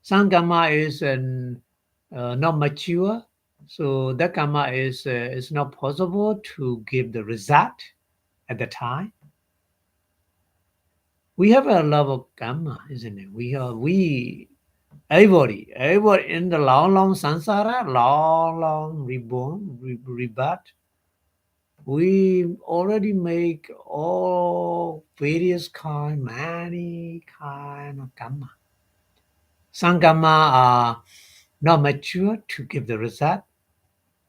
Some Kama is not mature, so that Kama is not possible to give the result at the time. We have a lot of Kama, isn't it? Everybody in the long samsara, long reborn, rebirth, we already make all various many kind of Kama. Some Kama are not mature to give the result.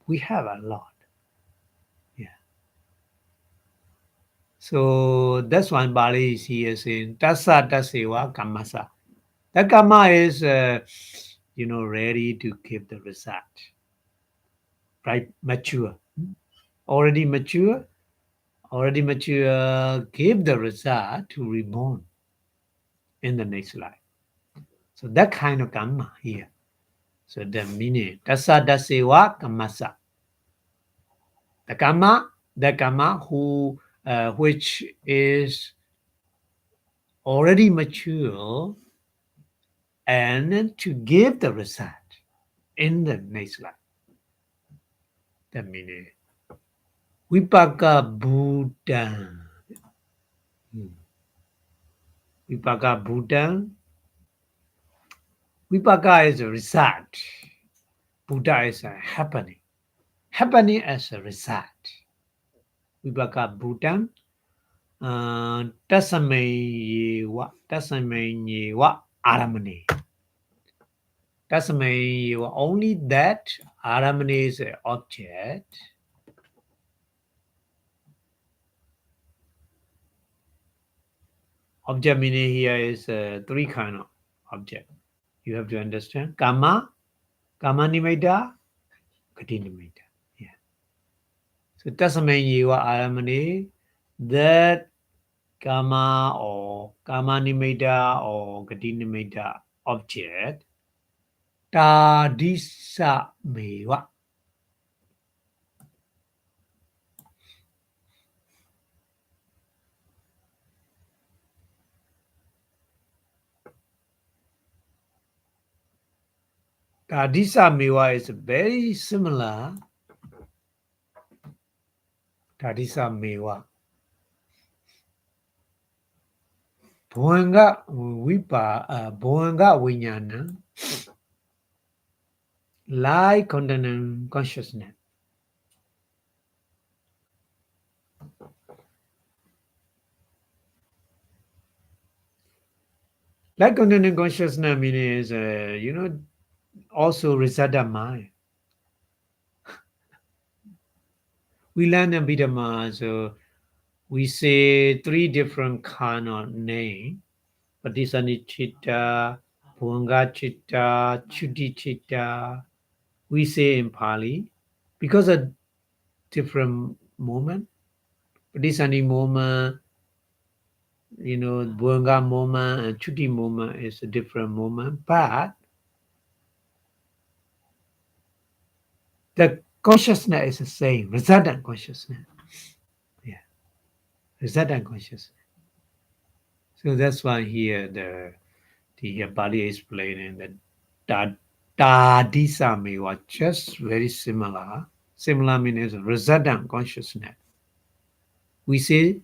We have a lot. Yeah. So that's why Bali is here saying Tassa Tasewa Kamasa. That Kama is ready to give the result. Right? Mature. Already mature, give the result to reborn in the next life. So that kind of Kama here. So the meaning Tassa Tasewa Kamasa. The Kama who which is already mature and to give the result in the next life. That meaning Vipaka Buddha. Vipaka Buddha. Vipaka is a result. Buddha is a happening. Happening as a result. Vipaka Buddha. Tasamayewa aramane. Tasamayewa, only that aramane is an object. Object meaning here is three kind of object. You have to understand. Kama nimitta, gati nimitta. Yeah. So tasamayewa aramane, that Kama or Kama nimitta or gati nimitta object, tadisa mewa. Tadisa mewa is very similar. Tadisa mewa. Bhoanga vinyana, like content consciousness. Like content consciousness meaning is, also Risada mind. We learn Abhidhamma, so we say three different kind of name. Patisani Chitta, Bhoanga Chitta, Chuti Chitta. We say in Pali because of different moment. Patisani moment, Bhoanga moment and Chuti moment is a different moment, but the consciousness is the same, resultant consciousness. Yeah, resultant consciousness. So that's why here the Pali is explaining that Tadisa mewa just very similar. Similar means resultant consciousness. We say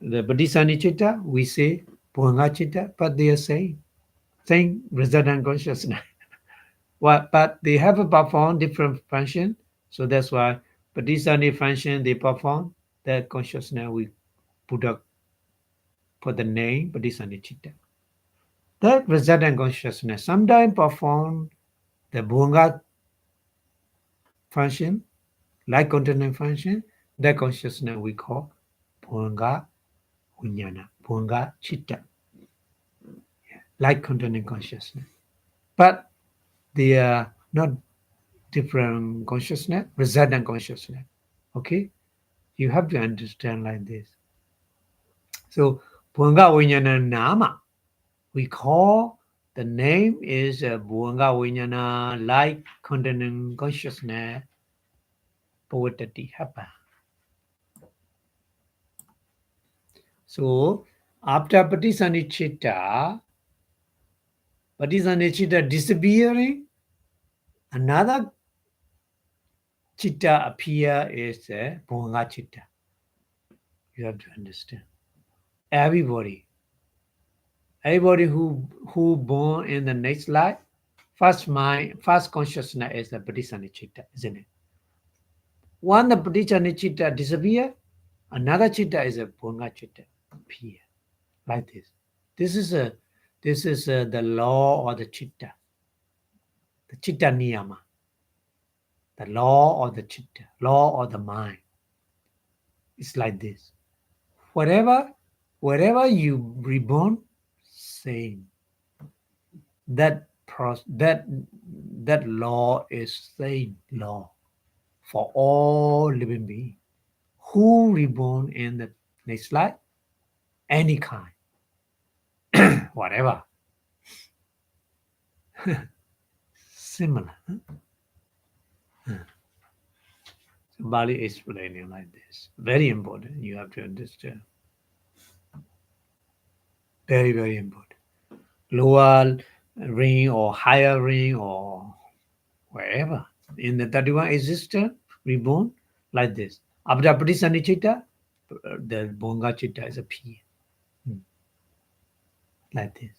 the Bodhisattva Chitta, we say Bhuanga Chitta, but they are same resultant consciousness. But they have a perform different function, so that's why Bodhisattva function they perform that consciousness we put up for the name Bodhisattva Chitta. That resultant consciousness sometimes perform the Bhuanga function, like containing function, that consciousness we call Bhuanga Vijnana, Bhuanga Chitta, like containing consciousness. But they are not different consciousness, resultant consciousness. Okay? You have to understand like this. So, Bhuanga Vijnana Nama, we call the name is Bhuanga Vijnana, like containing consciousness, Pavatati Hapa. So, after Patisanichitta disappearing, another chitta appear is Bhuanga Chitta. You have to understand. Everybody who born in the next life, first mind, first consciousness is the Bodhisattva Chitta, isn't it? When the Bodhisattva Chitta disappear, another Chitta is a Bhuanga Chitta appear, like this. This is the law of the Chitta, the Chitta Niyama, the law of the Chitta, law of the mind. It's like this. Wherever you reborn, same. That law is same law for all living beings who reborn in the next life, any kind, whatever. Similar. So Bali explaining like this. Very important. You have to understand. Very, very important. Lower ring or higher ring or wherever. In the 31 existence, reborn like this. After Pradisanichitta, the Bhuanga Chitta is appear. Like this.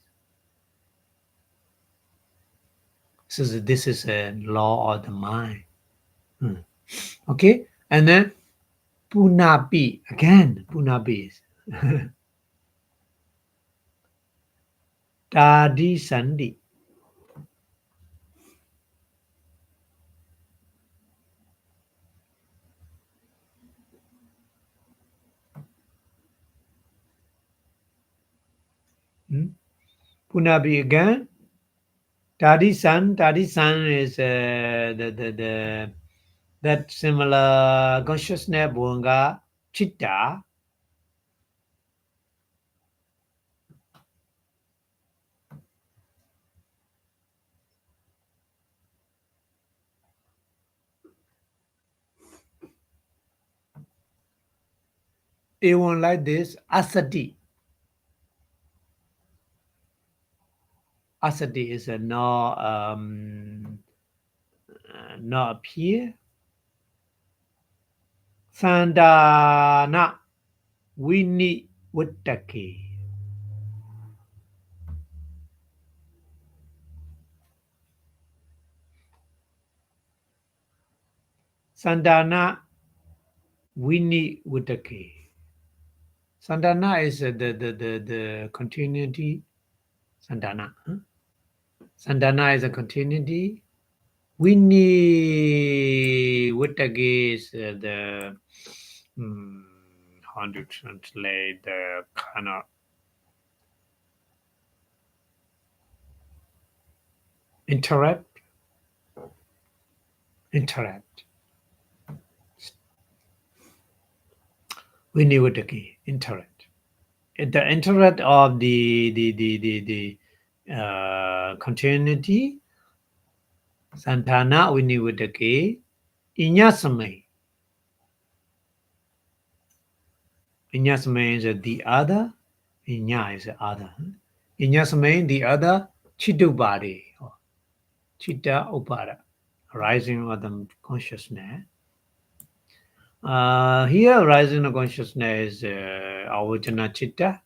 So this is a law of the mind. Okay? And then Punapi. Again, Punapi is Tadi Sandi. Punapi again. Tadi San is that similar consciousness Bhuanga Chitta. Even like this, Asati. Asati is a not appear. Sandana Vini Vittaki. Sandana Vini Vittaki. Sandana is the continuity. Sandana. Sandana is a continuity. Vini Vittaki is the how to translate the kind of interrupt. Vini Vittaki, interrupt. The interrupt of the continuity. Santana Vini Vittaki, Inyasamay. Inyasamay is the other. Inya is the other. Inyasamay, the other. Chitubadi. Chitta Upada. Rising of the consciousness. Here, rising of consciousness is avajana chitta.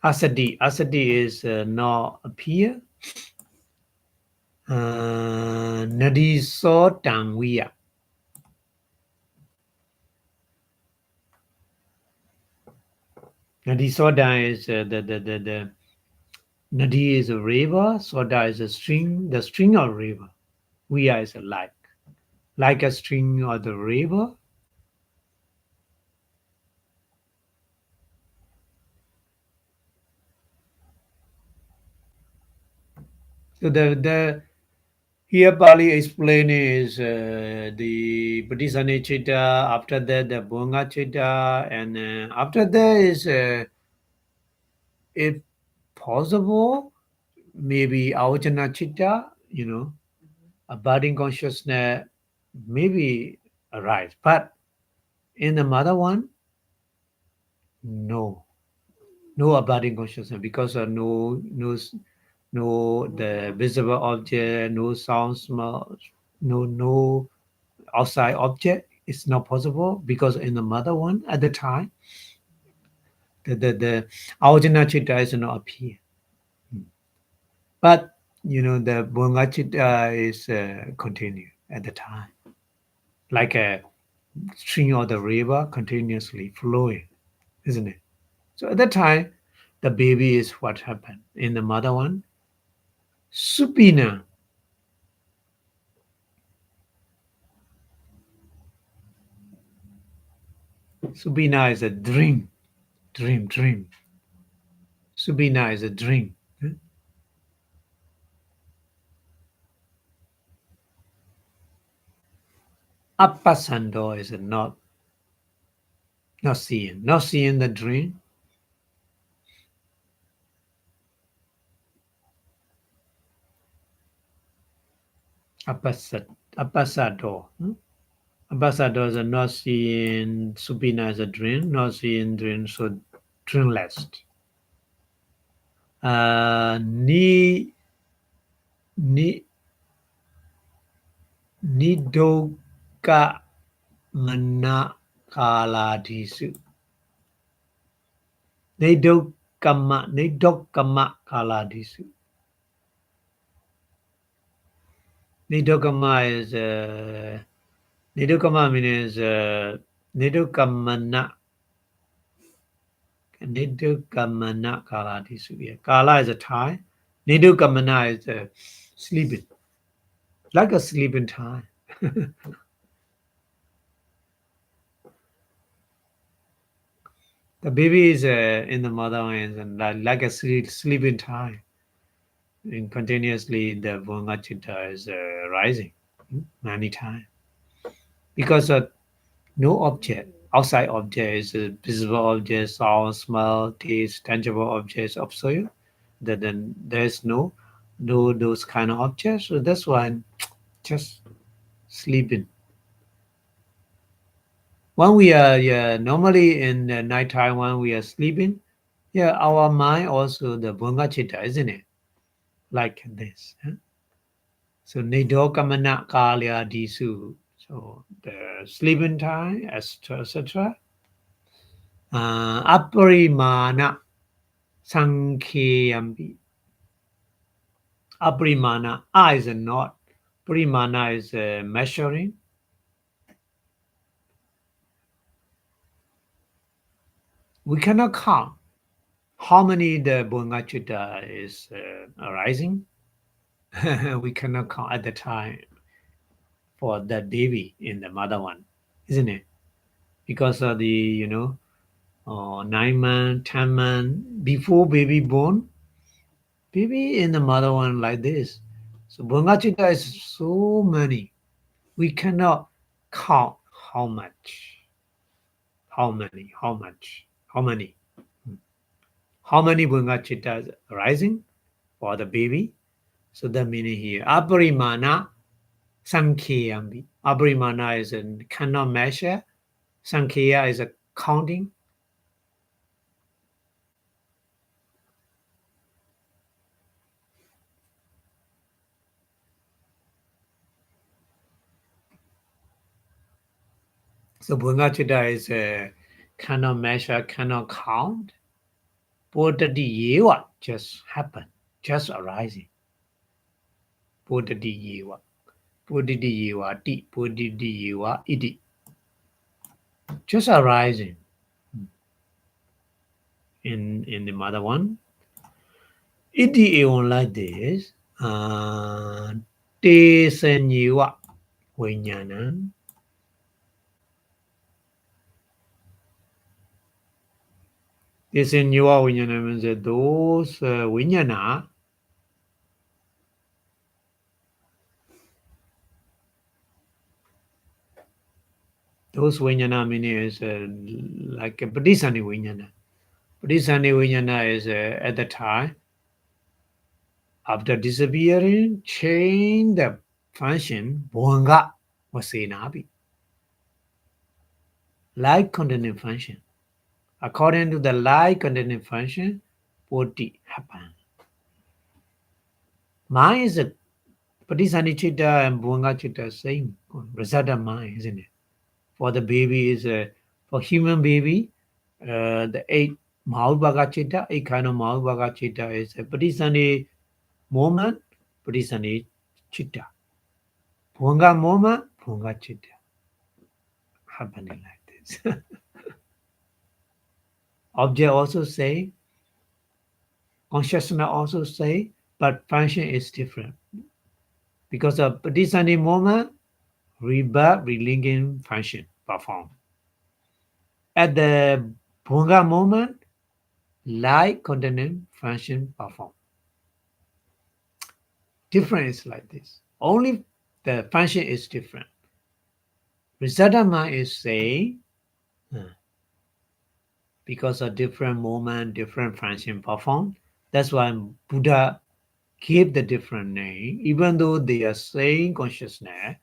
Asati. Asati is not appear. Nadi so tangviya. Nadi soda is the Nadi is a river, soda is a string, the string of river. Viya is a like a string of the river. So the here Pali explain is the Patisani Chitta, after that the Bunga Chitta, and after that is if possible, maybe Avajana Chitta, abiding consciousness maybe arise. But in the mother one, no abiding consciousness because no the visible object, no sound, smell, no outside object. It's not possible because in the mother one at the time, the Avajana Chitta is not appear. But the Bunga Chitta is continue at the time, like a stream of the river continuously flowing, isn't it? So at that time, the baby is what happened in the mother one. Supina. Supina is a dream. Supina is a dream. Appasando is a not seeing the dream. Appasado. Appasado is a not seeing supina as a dream, not seeing dream, so dreamless. Ni Nidoka mana kaladisu. Nidokama kaladisu. Nidokama is Nidokama means Nidokamana kaladisu. Yeah. Kala is a time. Nidokamana is sleeping. Like a sleeping time. The baby is in the mother hands and like a sleeping time. And continuously the Bunga Chitta is rising many times. Because no object, outside object is a visible object, sound, smell, taste, tangible objects observed. Then there's no those kind of objects. So that's why just sleeping. When we are normally in the nighttime when we are sleeping, our mind also the Bunga Chitta, isn't it? Like this. Huh? So Nidokamana Kalya Disu. So the sleeping time, etc. Aparimana Sankheyambi. Aparimana. Is a not. Parimana is measuring. We cannot count how many the Bunga Chitta is arising. We cannot count at the time for the Devi in the mother one, isn't it? Because of the 9 months, 10 months before baby born, baby in the mother one like this. So Bhangachita is so many. We cannot count how much, how many, how much, how many. How many Bhangachita rising for the baby? So the meaning here, Aparimana Sankheyambi. Aparimana is cannot measure. Sankhya is a counting. So Bhunga Chitta is cannot measure, cannot count. Bodhati Yeva just happen, just arising. Bodhati Yeva. Bodhiti Yeva Ti. Bodhiti Yeva Iti. Just arising in the mother one. Iti on like this. Te Sanyiva Vinyanan. Te Sanyiva Vinyanan means that those Vinyana, those Vinyana meaning is like a Padisani Vinyana. Padisani Vinyana is at the time after disappearing, change the function Bhanga was Senabi. Like containing function. According to the like containing function, Bodhi happen. Mind is a Padisani Chitta and Bhanga Chitta same result of mind, isn't it? For the baby is for human baby, the 8 Mahabhaga Chitta, 8 kind of Mahabhaga Chitta is a Padisani moment, Padisani Chitta. Bhanga moment, Bhanga Chitta. Happening like this. Object also say, consciousness also say, but function is different. Because of Padisani moment, rebirth, relinking function perform. At the Bhanga moment, like containing function perform. Different is like this. Only the function is different. Vipassanā is saying because of different moment, different function performed. That's why Buddha gave the different name. Even though they are saying consciousness,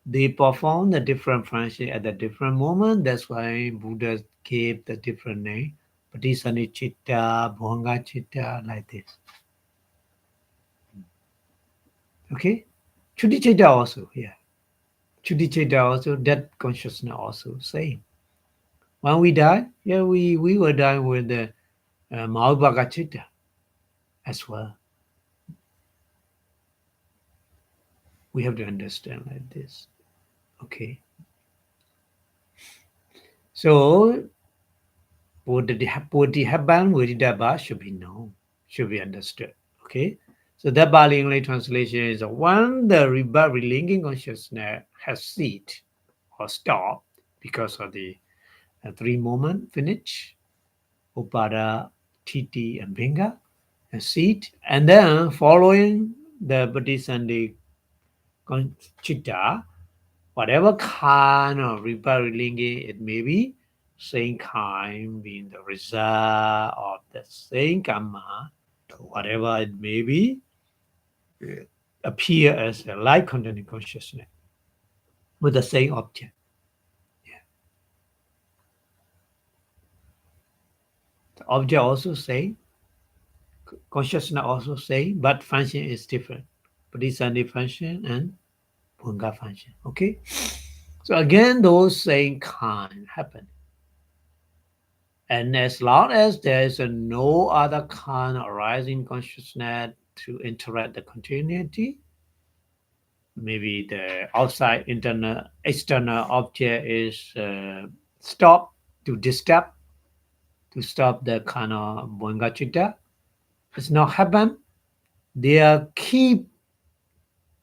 they perform the different function at the different moment. That's why Buddha gave the different name. Padisani Chitta, Bhanga Chitta, like this. Okay? Chuti Chitta also, yeah. Chuti Chitta also, that consciousness also same. When we die, yeah, we will die with the Mahabhaga Chitta as well. We have to understand like this. Okay. So, Bodhihabban, Bodhidabba should be known, should be understood. Okay. So that Bali English translation is when the rebirth relinking consciousness has ceased or stopped because of the 3 moments finish, Upada, Titi, and Bhinga, and seat, and then following the Bodhisandi Chitta, whatever kind of rebirth relinking it may be, same kind being the result of the same karma, whatever it may be, appear as a light containing consciousness with the same object. Yeah. The object also same, consciousness also same, but function is different. Bodhisandi function and Bhanga function. Okay? So again, those same kind happen. And as long as there is no other kind arising consciousness to interact the continuity, maybe the outside internal external object is stopped to disturb, to stop the kind of Bhanga Chitta. It's not happen. They are keep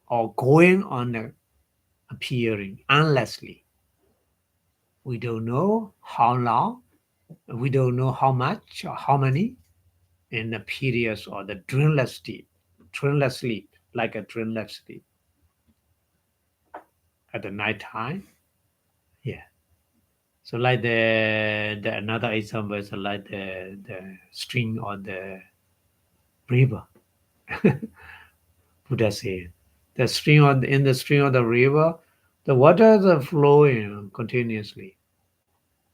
or going on appearing endlessly. We don't know how long, we don't know how much or how many in the periods or the dreamless sleep, like a dreamless sleep at the night time. Yeah. So like the another example is like the stream or the river. Buddha said the stream on in the stream of the river, the waters are flowing continuously.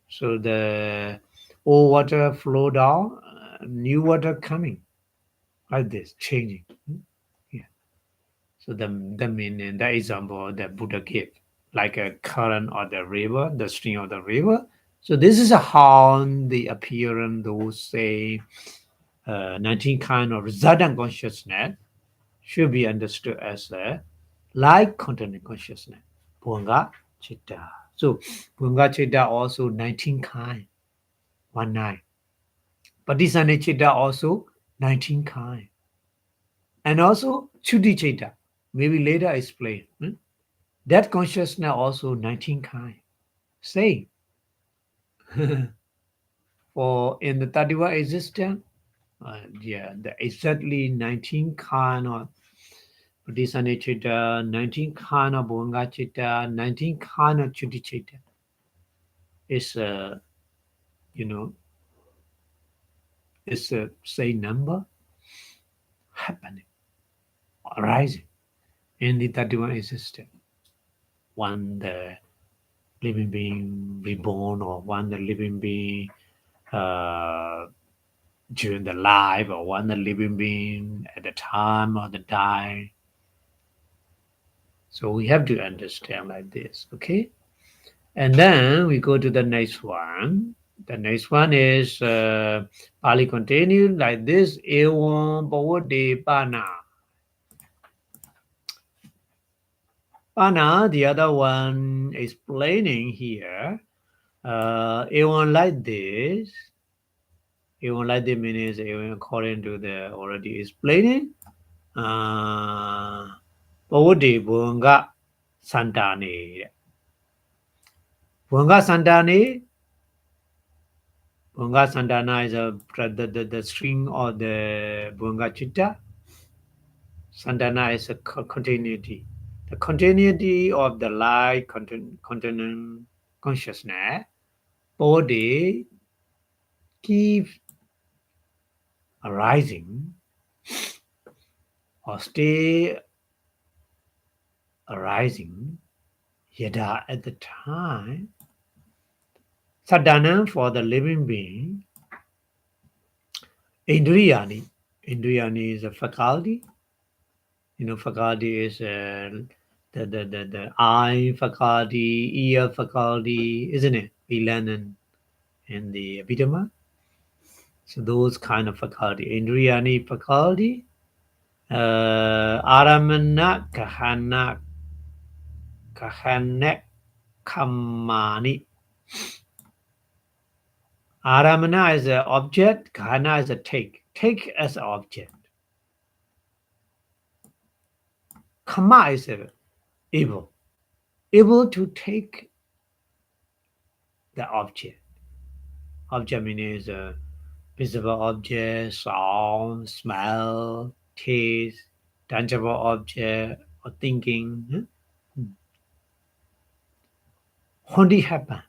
So the old water flow down, new water coming like this, changing. Yeah. So the meaning, the example that Buddha gave. like a current or the river, the stream of the river. So this is how the appearance, those say 19 kind of resultant consciousness should be understood as a like content consciousness. Bhunga Chitta. So Bhunga Chitta also 19 kind, 1 9. Patisane Chitta also 19 kind. And also Chuti Chitta. Maybe later I explain. That consciousness also 19 kind. Same. For in the Tadiva existence, the exactly 19 kind of Patisane Chitta, 19 kind of Bhunga Chitta, 19 kind of Chuti Chitta is you know, is a say number happening, arising in the 31 existence. One the living being reborn, or one the living being uh, during the life, or one the living being at the time of the die. So we have to understand like this, okay? And then we go to the next one. The next one is Pali continue like this: Evam Bhavade Pana. Pana, the other one explaining here, even like this, even like the means, even according to the already explaining, Bhavade Bunga Santani. Bunga Santani, Bunga Santana is the string of the Bunga Chitta. Santana is a continuity. The continuity of the light continent consciousness body keeps arising or stay arising, yada at the time. Sadhana for the living being. Indriyani. Indriyani is a faculty. Faculty is the eye faculty, ear faculty, isn't it? We learn in the Abhidhamma. So those kind of faculty. Indriyani faculty. Aramana kahana kamani. Aramana is an object, kahana is a take. Take as an object. Kama is able. Able to take the object. Object means a visible object, sound, smell, taste, tangible object, or thinking. Only happen.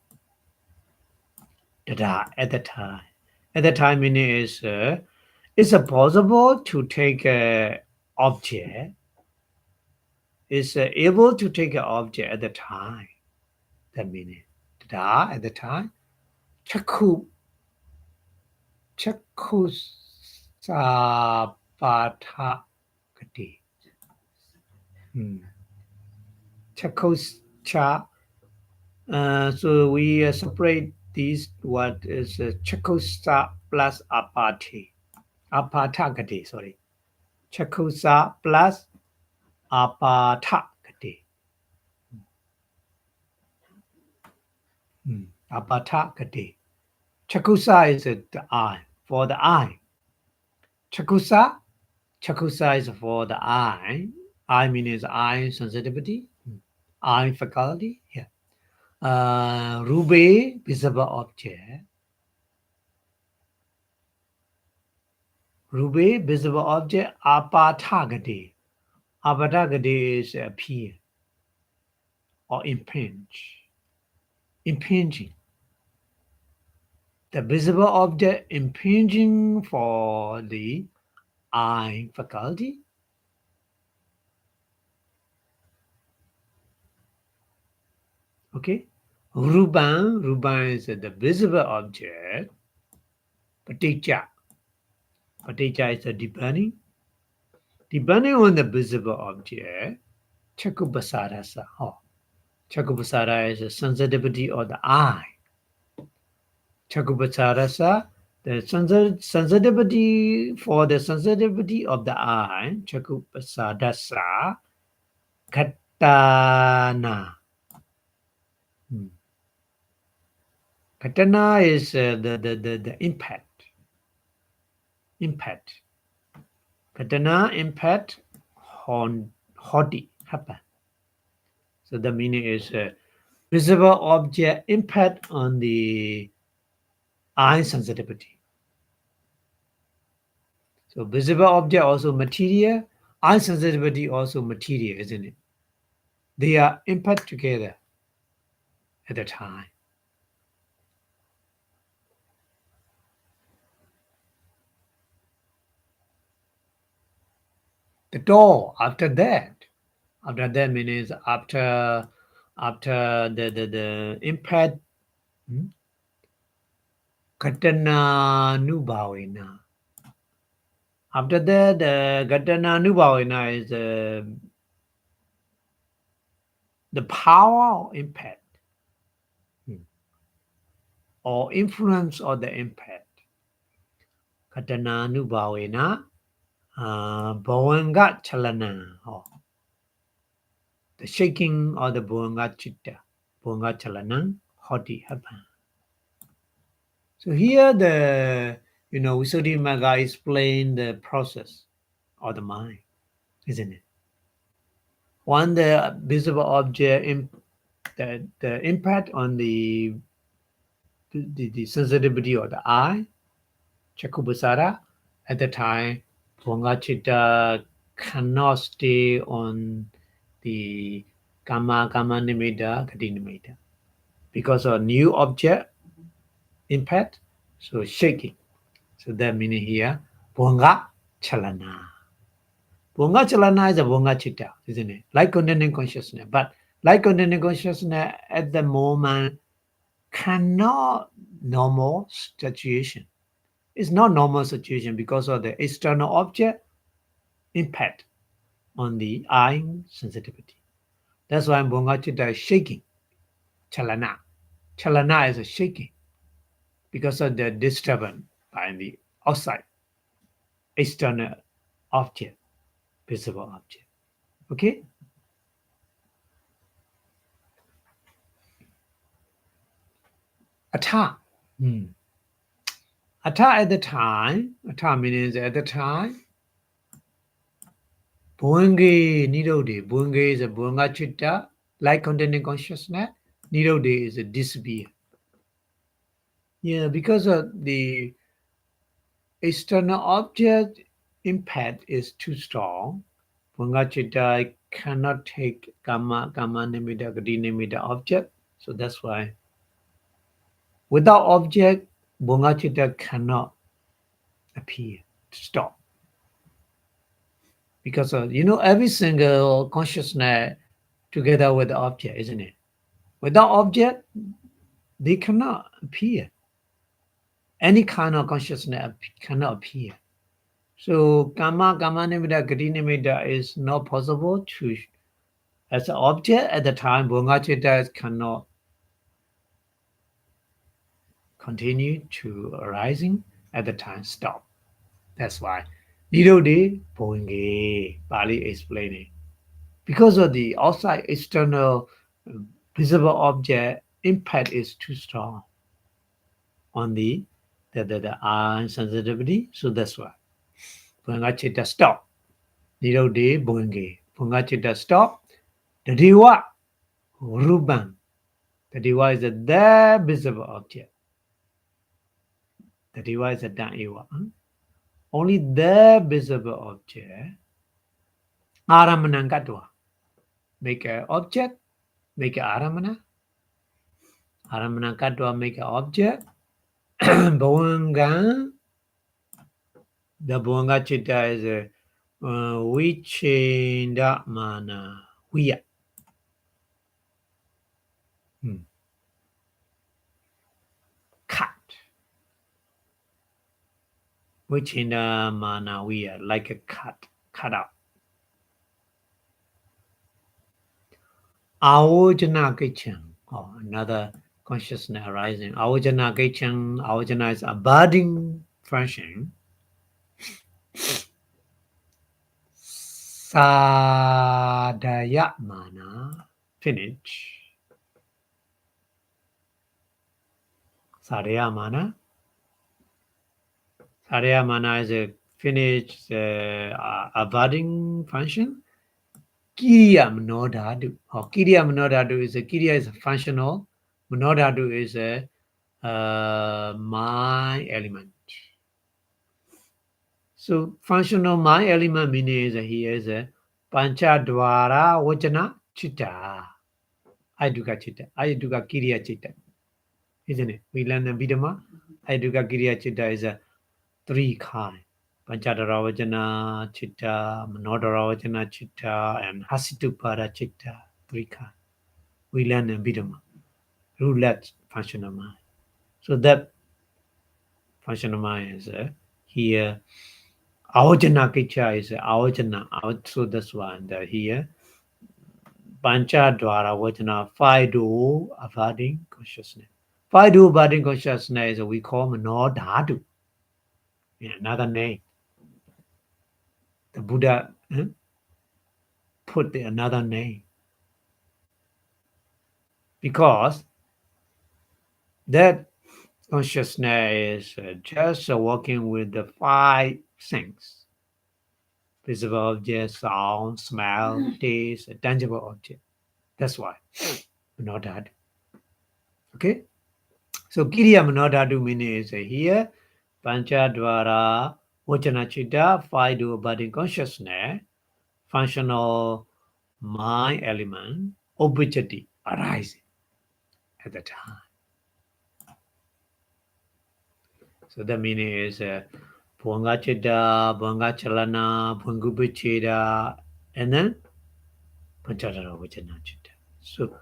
At the time. At the time meaning is it possible to take an object? Is able to take an object at the time. That meaning. At the time. Chakku sapatha kati. Chakkuscha. So we separate these. What is chakkusa plus apati? Apathakati, sorry. Chakkusa plus apathakati. Apathakati. Chakkusa is the eye, for the eye. Chakkusa is for the eye. Eye means eye sensitivity, eye faculty. Yeah. Rube, visible object. Rube, visible object. Apathagati. Apathagati is appear or impinge. Impinging. The visible object impinging for the eye faculty. Okay. Ruban is the visible object. Paticca is the depending on the visible object. Chakubasarasa. Chakupasara is the sensitivity of the eye. Chakupasarasa, the sensitivity for the sensitivity of the eye. Chakupasadasa, Katana. Katana is the impact. Impact. Katana impact hodi happen. So the meaning is visible object impact on the eye sensitivity. So visible object also material, eye sensitivity also material, isn't it? They are impact together at the time. The door after that means after the impact Gatana Nubhavena. After that, Gatana Nubhavena is the power of impact or influence of the impact. Gatana Nubhavena, Bhavanga Chalana, the shaking of the Bhavanga Chitta, Bhavanga Chalanam, Hoti happen. So here the Visuddhimagga explain the process of the mind, isn't it? One, the visible object, the impact on the sensitivity of the eye, Chakupasara, at the time, Bhavanga cannot stay on the Kama Nimitta, Gati Nimitta. Because of new object impact, so shaking. So that meaning here, Bhavanga Chalana. Bhavanga Chalana is a Bhavanga Chitta, isn't it? Like containing consciousness. But like containing consciousness at the moment cannot normal situation. It's not normal situation because of the external object impact on the eye sensitivity. That's why Bhavanga Chitta is shaking. Chalana. Chalana is a shaking because of the disturbance by the outside external object, visible object. Okay? Atha. Atha at the time, Atha means at the time, Bhuvange Nirode. Bhuvange is a Bhavanga Chitta, like containing consciousness. Nirode is a disappear. Yeah, because of the external object impact is too strong. Bhavanga Chitta cannot take Kama Nimitta, Gati Nimitta object. So that's why without object, Bhavanga Chitta cannot appear, stop. Because every single consciousness together with the object, isn't it? Without object, they cannot appear. Any kind of consciousness cannot appear. So Kama Nimitta, Gati Nimitta is not possible to as an object at the time. Bhavanga Chitta cannot continue to arising at the time, stop. That's why Nirode Bhuvange, Pali explaining. Because of the outside external visible object impact is too strong on the eye sensitivity, so that's why Bhavanga Chitta stop. Nirode Bhuvange. Bhavanga Chitta stop. Tadiva Ruban. Tadiva is the visible object. Tadiva is a Daiva. Only the visible object. Aramanangatva. Make an object, make an aramana. Aramanangatva make an object. Bhavanga. The Bhavanga Chitta is a Vichendamana. Viya. Cut. Vichendamana Viya, like a cut out. Avojana Kichan, or another consciousness arising. Avojana Kichan, Avojana is a budding function. Sadaya Mana, finish. Sadaya Mana. Sadaya Mana is a finished a budding function. Kiriya Manodhadu. Or Kiriya Manodhadu is a Kiriya is a functional. Manodhadu is a mind element. So functional mind element meaning is here is a Panchadvara Vajana Chitta. Aduka Chitta. Aduka Kiriya Chitta. Isn't it? We learn in Abhidhamma. Aduka Kiriya Chitta is a 3 kind. Panchadvara Vajana Chitta, Manodhara Vajana Chitta, and Hasitupara Chitta. 3 kind. We learn in Abhidhamma. Roulette functional mind. So that functional mind is here. Avajana Kicha is Avajana. So that's why here. Pancha Dwara Vajana 5 do abiding consciousness. 5 do abiding consciousness is we call Manodhatu. In another name. The Buddha put another name. Because that consciousness is just working with the 5 things. Visible object, sound, smell, taste, a tangible object. That's why. Manodhatu. Okay? So Kiriya Manodhatu meaning is here. Panchadvara Vajana Chitta, 5 do abiding consciousness, functional mind element, obvijati arising at the time. So the meaning is Bhanga Chitta, Bhanga Chalana, Bhangubichita, and then Panchadvara Vajana Chitta. So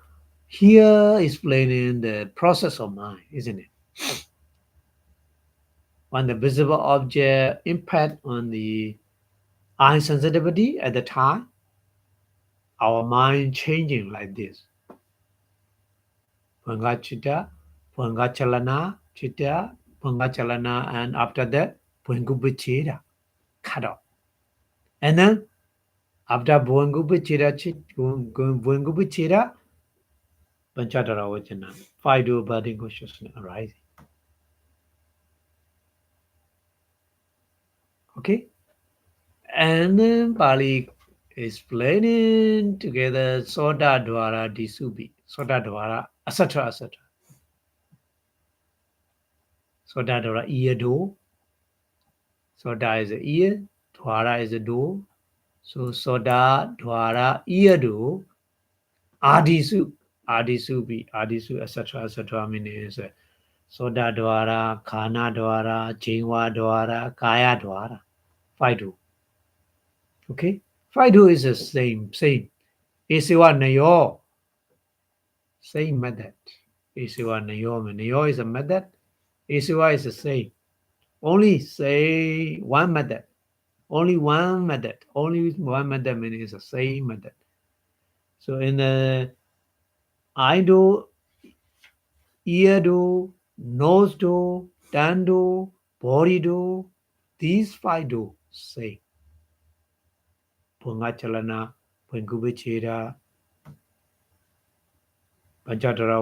here explaining the process of mind, isn't it? When the visible object impact on the eye sensitivity at the time, our mind changing like this. Bhanga Chitta, Bhanga Chalana, Chitta, Bhanga Chalana, and after that, Bhangubichita, cut off. And then, after Bhangubichita, Panchadvara Vajana, 5 do abiding consciousness arising. Okay? And then Pali explaining together Soda Dwara Disubi, Soda Dwara, etc. etc. Soda Dwara ear door. Soda is a ear, Dwara is a door. So Soda Dwara ear door, Adisu, Adisubi, Adisu, etc. etc. means Soda Dwara, Kana Dwara, Jingwa Dwara, Kaya Dwara. 5 do. Okay? 5 do is the same. Isiwa Nayo. Same method. Isiwa Nayo. Nayo is a method. Isiwa is the same. Only say one method. Only one method. Only one method means the same method. So in the eye do, ear do, nose do, tongue do, body do, these 5 do same. Bhanga Chalana, Bhangubichita, Panchadvara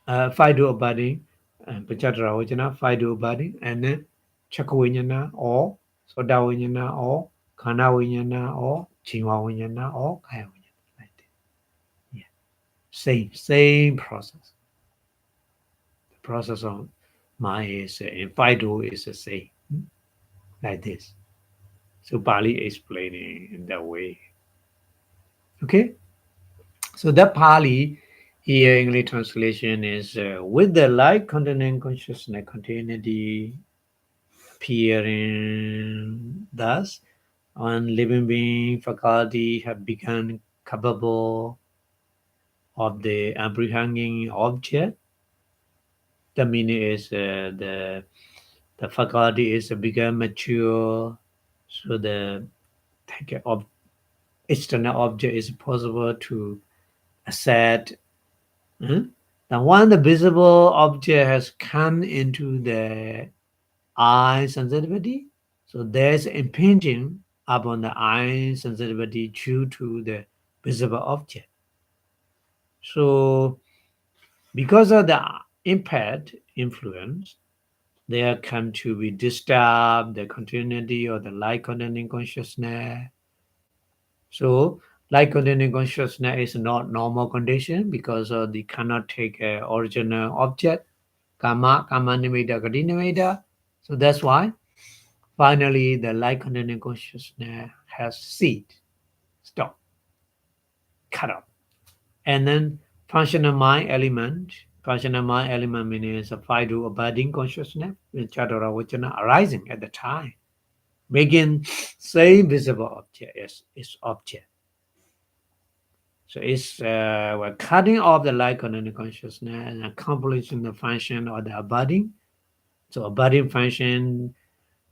Vajana, 5 do abiding, and Panchadvara Vajana, 5 do abiding, and then Chakavinyana or Soda Vinyana or Kana Vinyana or Chingwa Vinyana or Kaya Vinyana. Like that. Yeah. Same process. The process of mind is in 5 do is the same. Like this. So Pali explaining in that way. Okay? So that Pali here English translation is with the light containing consciousness continuity appearing thus on living being faculty have become capable of the apprehending object. The meaning is the faculty is become mature, so the external object is possible to said, then when the visible object has come into the eye sensitivity, so there's impinging upon the eye sensitivity due to the visible object. So because of the impact influence, there can to be disturbed the continuity of the light containing consciousness. So light containing consciousness is not normal condition because they cannot take a original object, kama nimitta, gati nimitta. So that's why finally the light containing consciousness has ceased, stopped, cut off. And then functional mind element means a five to abiding consciousness in Chadara Vachana arising at the time, making same visible object as its object. So it's we're cutting off the light containing consciousness and accomplishing the function of the abiding. So abiding function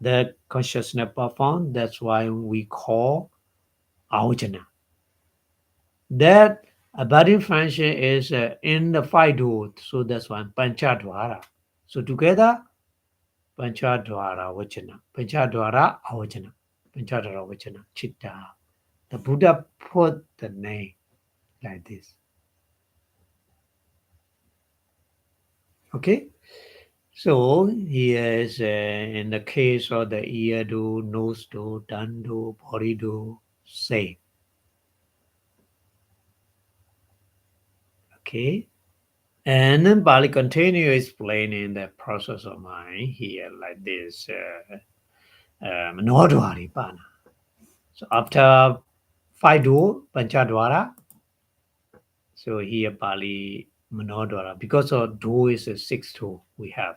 that consciousness performs, that's why we call ahojana. That abiding function is in the five doors, so that's one panchadwara. So together, panchadwara vachana, panchadwara ahojana, panchadwara vachana, chitta. The Buddha put the name like this. Okay, so here is in the case of the ear do, nose do, tongue do, body do, same. Okay, and then Bali continue explaining the process of mind here like this. Manodwari Pana. So after five do, Panchadwara, so here Bali Manodwara, because of do is a six two we have.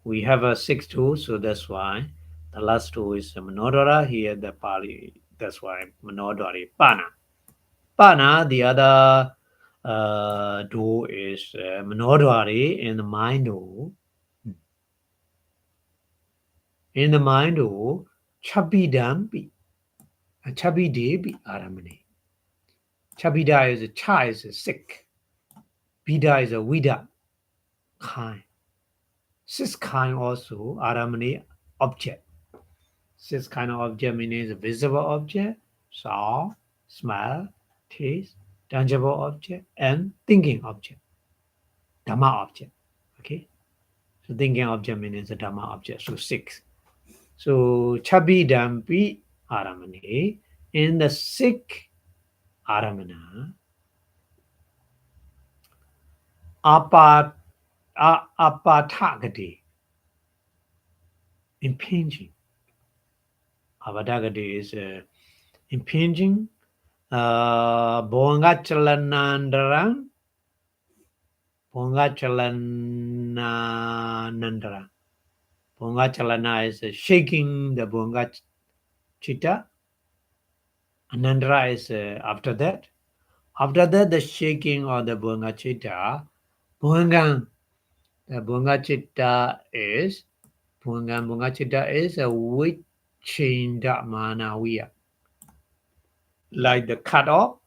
We have a six two, so that's why the last two is a Manodwara, here the Pali, that's why Manodwari Pana. Pana, the other do is Manodwari in the mind do. In the mind do, Chabidampi, Chabidebi Aramani. Chabida is a cha is a sick. Bida is a vida kind. Six kind also aramani object. Six kind of object means visible object, saw, smell, taste, tangible object, and thinking object. Dhamma object. Okay. So thinking object means a Dhamma object. So six. So Chabidampi aramani. In the sick aramana, apatagati, impinging. Apatagati is impinging. Bonga chalanandaran. Bonga chalanandaran. Bonga chalana is shaking the bonga chitta. Anandara is after that. After that, the shaking of the bonga chitta. Bonga, the bonga chitta is Bunga Chitta is a witching Manawiya. Like the cut off,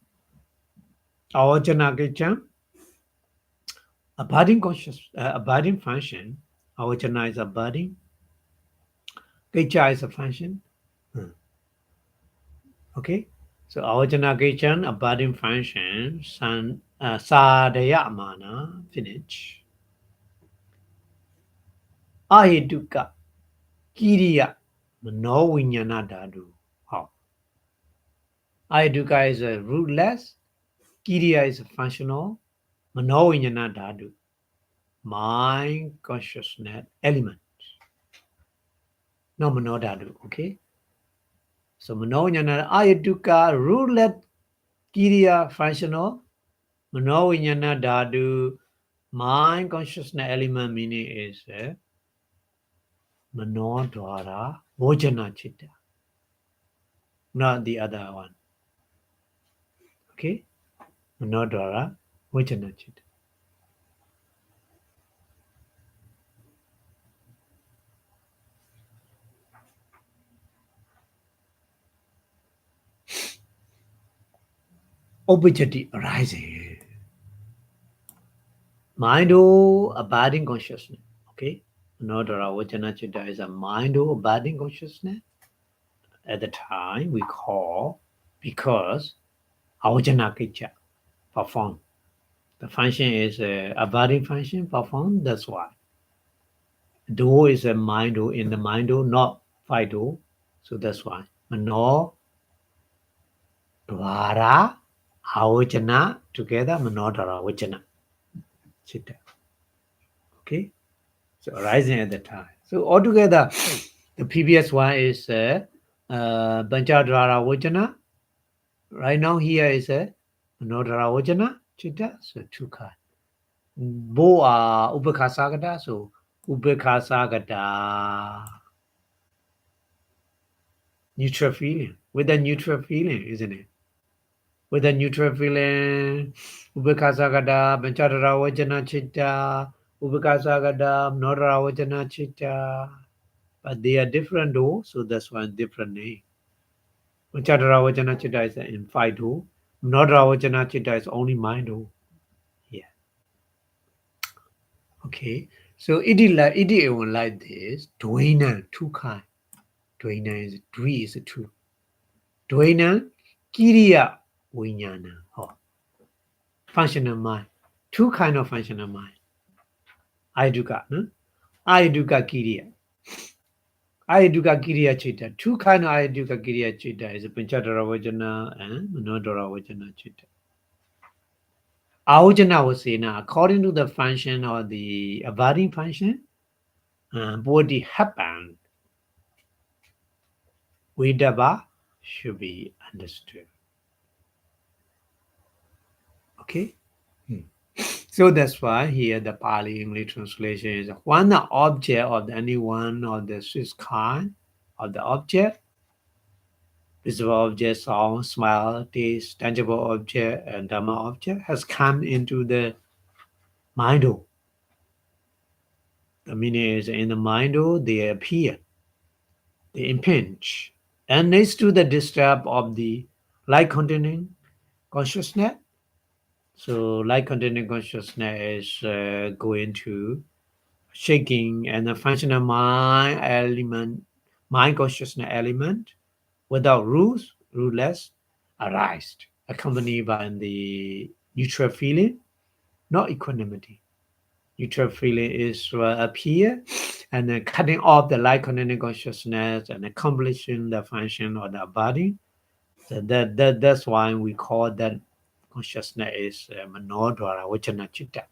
Awajana Gichan, abiding conscious, abiding function. Awajana is abiding. Gicha is a function. Okay. So Awajana Gichan, abiding function, Sadaya Mana, finish. Ahiduka, Kiriya, Manovinyana Dadu. How? Ahiduka is a rootless. Kiriya is a functional. Manovinyana Dhatu, mind consciousness element. No Manodhatu, okay? So Manovinyana Ayaduka, rootlet Kiriya functional. Manovinyana Dhatu, mind consciousness element meaning is Manodhara Vojana Chitta. Not the other one. Okay? Manodhara Vojana Chitta. objective arising. Mind-o abiding consciousness. Okay? Manodara Vajana Chitta is a mind-o abiding consciousness. At the time we call because Avajana Kicha perform. The function is a abiding function perform, that's why. Do is a mind-o in the mind-o, not fight-o. So that's why. Mano Dvara Avajana together Manodara Vajana Chitta. Okay? So arising at the time. So altogether, the previous one is Panchadvara Vajana. Right now here is Manodara Vajana Chitta. So two kinds. Both are Ubekasagata. So Ubekasagata neutral feeling. With a neutral feeling, isn't it? With a neutral feeling, Ubekasagata, Panchadvara Vajana Chitta, Ubekasagata, Manodara Vajana Chitta. But they are different though, so that's why different name. Uchadara Vajana Chitta is in five though. Manodara Vajana Chitta is only mind though. Yeah. Okay. So it is like this. Dvaina, two kind. Dvaina is three is two. Dvaina, Kiriya Vijnana. Oh. Functional mind. Two kind of functional mind. Ayuduka, no? Ayuduka Kiriya. Ayuduka Kiriya Chitta. Two kind of Ayuduka Kiriya Chitta is Panchadara Vajana and Manodara Vajana Chitta. Ahojana was saying, according to the function or the abiding function, what happened, Vedaba should be understood. Okay? So that's why here the Pali English translation is one object of any one of the six kind of the object, visible object, sound, smell, taste, tangible object, and Dhamma object has come into the mind. The meaning is in the mind they appear, they impinge. And next to the disturb of the light containing consciousness. So light containing consciousness is going to shaking and the functional mind element, mind consciousness element without rules, ruleless, arise, accompanied by the neutral feeling, not equanimity. Neutral feeling is appear and then cutting off the light containing consciousness and accomplishing the function of the body. So that's why we call that consciousness is Manodvara Vajana Chitta.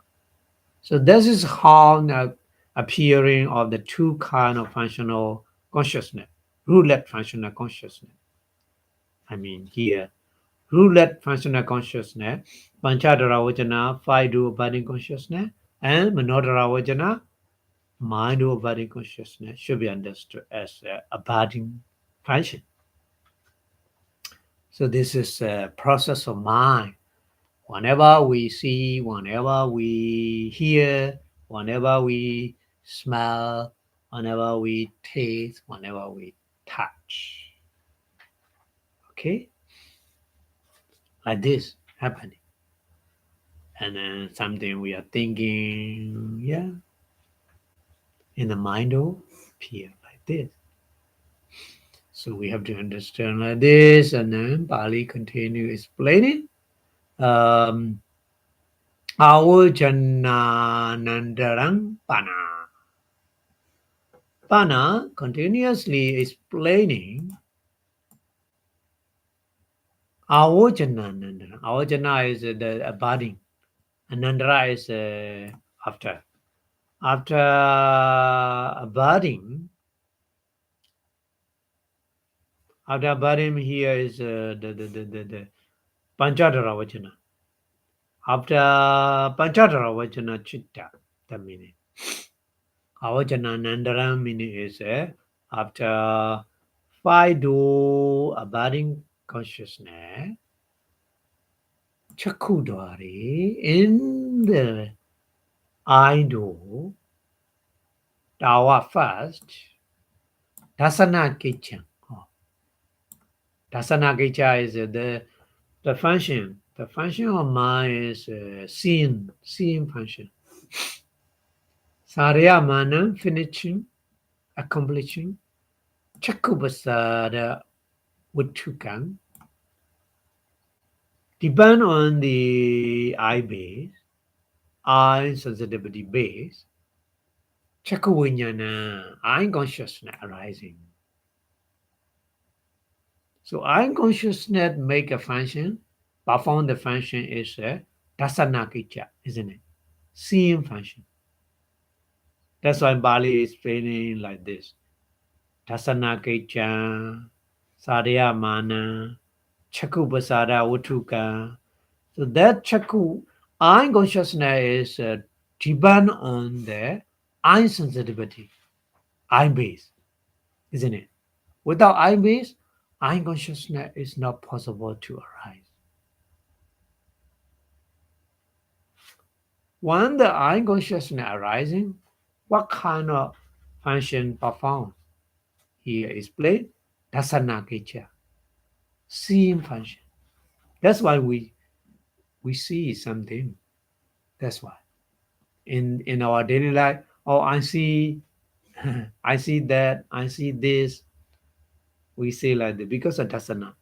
So this is how the appearing of the two kind of functional consciousness, roulette functional consciousness. I mean here, roulette functional consciousness, Panchadara Vajana, five do abiding consciousness, and Manodvara Vajana, mind of abiding consciousness should be understood as abiding function. So this is a process of mind. Whenever we see, whenever we hear, whenever we smell, whenever we taste, whenever we touch. Okay? Like this happening. And then something we are thinking, yeah, in the mind will appear like this. So we have to understand like this, and then Pali continue explaining. Avojjananandaram Pana. Pana continuously explaining Avojjananandaram. Avojjana is the abiding. Anandara is after. After abiding, here is the Panchadara Vajana. After Panchadara Vajana Chitta, the meaning. Avojjananandaram meaning is after five do abiding consciousness, Chakudwari in the I do, Tawa first, Dasana Kicha. Dasana Kicha is the function The function of mind is seeing function. Sarya mana, finishing, accomplishing. Chakubasada Vittukam depend on the eye base, eye sensitivity base. Chakuvinyana, eye consciousness arising. So eye consciousness make a function, perform the function is a dasanakicca, isn't it? Seeing function. That's why Bali is explaining like this. Dasanakicca, Sarya mana, Chakubasada Vittuka. So that chaku, eye consciousness is depend on the eye sensitivity, eye base, isn't it? Without eye base, eye consciousness is not possible to arise. When the eye consciousness arising, what kind of function performed? Here is played dasanakicca, seeing function. That's why we see something. That's why in our daily life, oh, I see I see that, I see this. We say like that because of dasana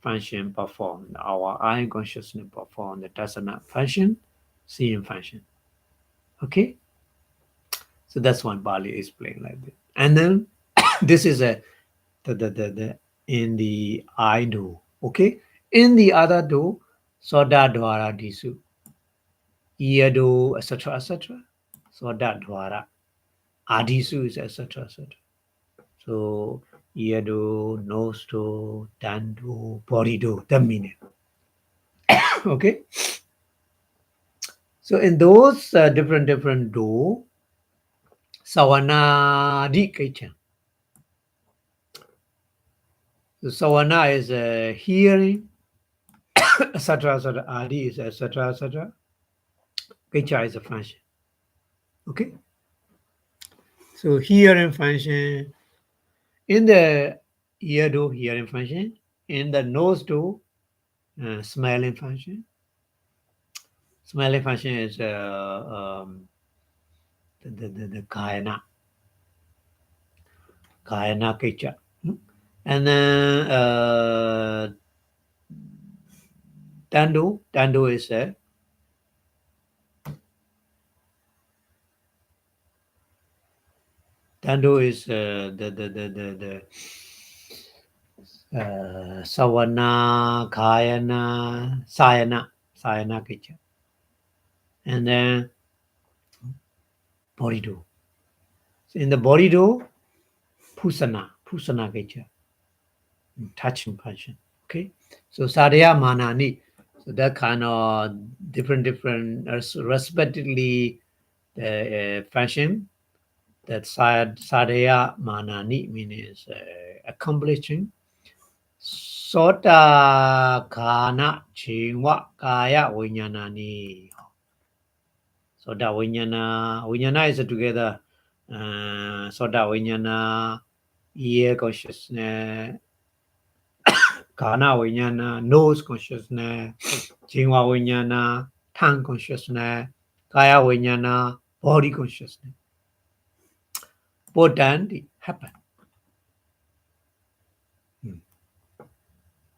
function performed, our eye consciousness perform the dasana function, seeing function. Okay, so that's what Bali is playing like that. And then this is the in the eye door. Okay, in the other door, soda dwara disu, ear door, etc., etc. Soda dwara adisu is etc., etc. So ear do, nose do, tongue do, body do, the meaning. Okay. So in those different do, sawana di kaichen. So sawana is hearing, etc., etc. Adi is etc., etc. Kaicha is a function. Okay. So hearing function in the ear do, hearing function in the nose do, smelling function. Smelling function is the kayana kicha. And then Dandu is the Sawana, Kayana, Sayana kicha. And then body do. So in the body do, Pusana kicha. Touching function. Okay. So Sadhya Manani. So that kind of different respectively the function that Sadhya Manani means accomplishing. Sota Kana Chingwa Kaya Vinyanani. Sota Vinyana is together. Sota Vinyana, ear consciousness, Kana Vinyana, nose consciousness, Chingwa Vinyana, tongue consciousness, Kaya Vinyana, body consciousness. Both done happen.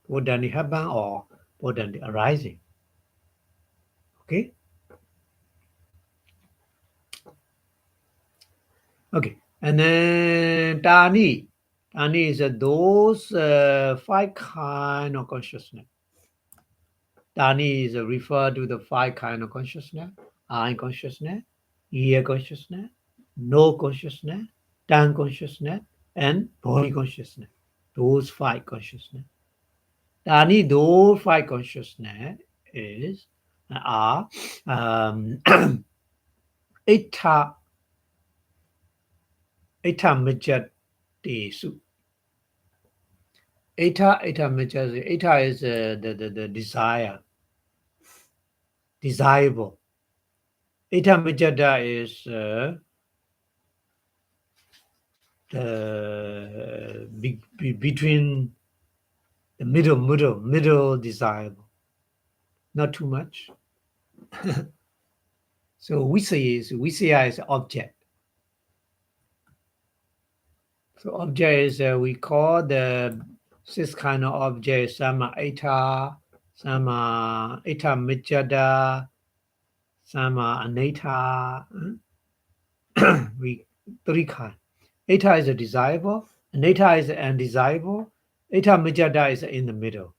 Both done happen or both done arising. Okay. Okay. And then Tani is those 5 kind of consciousness. Tani is referred to the 5 kind of consciousness: eye consciousness, ear consciousness, nose consciousness, tongue consciousness, and body consciousness. Those 5 consciousness. Tani, those 5 consciousness are Ita Mijjatesu. Eta Mijjate. Eta is the desire, desirable. Eta Mijjata is the between the middle desirable. not too much. So Visaya is object. So object is we call the six kind of objects. Some are eta, some are eta mijada, some are aneta. We three kind. Eta is a desirable, aneta is undesirable, eta mijada is in the middle.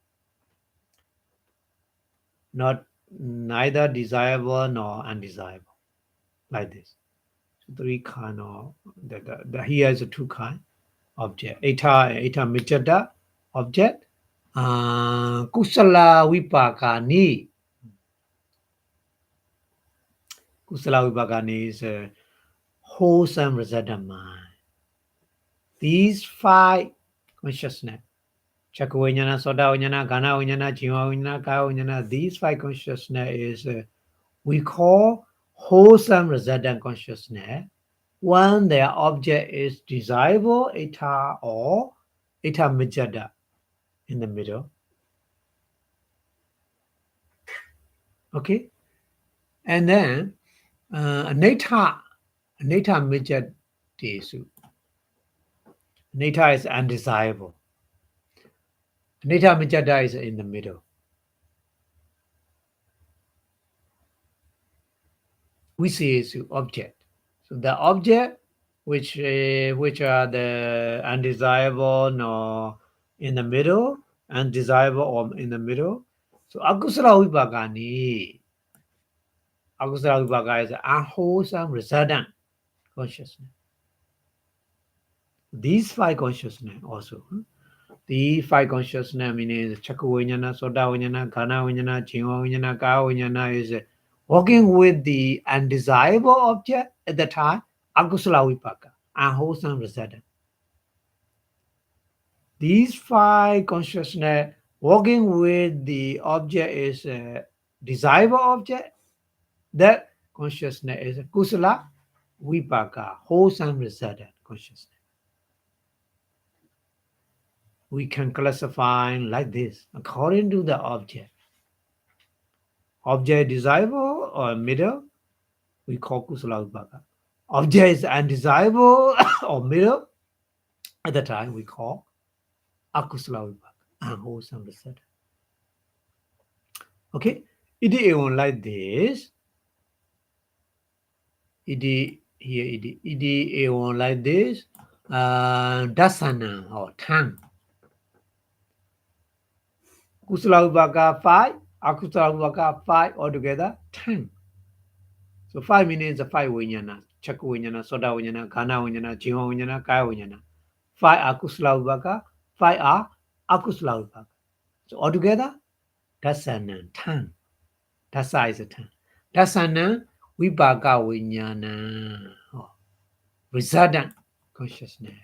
Not neither desirable nor undesirable. Like this. So three kind of here is a two kind object. Eta mijada object. Kusala vipakani. Kusala vipakani is a wholesome resident mind. These five consciousness, Chakra Vijnana, Soda Vijnana, Ghana Vijnana, Jiva Vijnana, Kaya Vijnana, these five consciousness is we call wholesome resident consciousness when their object is desirable, eta or eta mijada in the middle. Okay? And then aneta mijad desu. Aneta is undesirable. Aneta mijada is in the middle. We see is object. So the object which are the undesirable nor in the middle, undesirable or in the middle. So akusala vipaka akusala vipaka is unwholesome resident consciousness. These five consciousness also. The five consciousness meaning Chakra Vijnana, Soda Vijnana, Ghana Vijnana, Jiva Vijnana, Kaya Vijnana is working with the undesirable object at the time, akusala vipaka, unwholesome resident. These five consciousness working with the object is a desirable object. That consciousness is a kusala vipaka, wholesome resident consciousness. We can classify like this according to the object. Object desirable or middle, we call kusala vipaka. Object is undesirable or middle, at the time we call akusala vipaka, unwholesome resident. Okay, it is even like this. It is even like this. Dasana or tongue. Kusala vipaka 5, akusala vipaka 5 altogether 10. So 5 means the 5 vijnana, Chakra Vijnana, Soda Vijnana, Ghana Vijnana, Jiva Vijnana, Kaya Vijnana. 5 are kusala vipaka, 5 are akusala vipaka. So altogether, dasana 10. Dasa is a 10. Dasana vipaka vijnana, resident consciousness.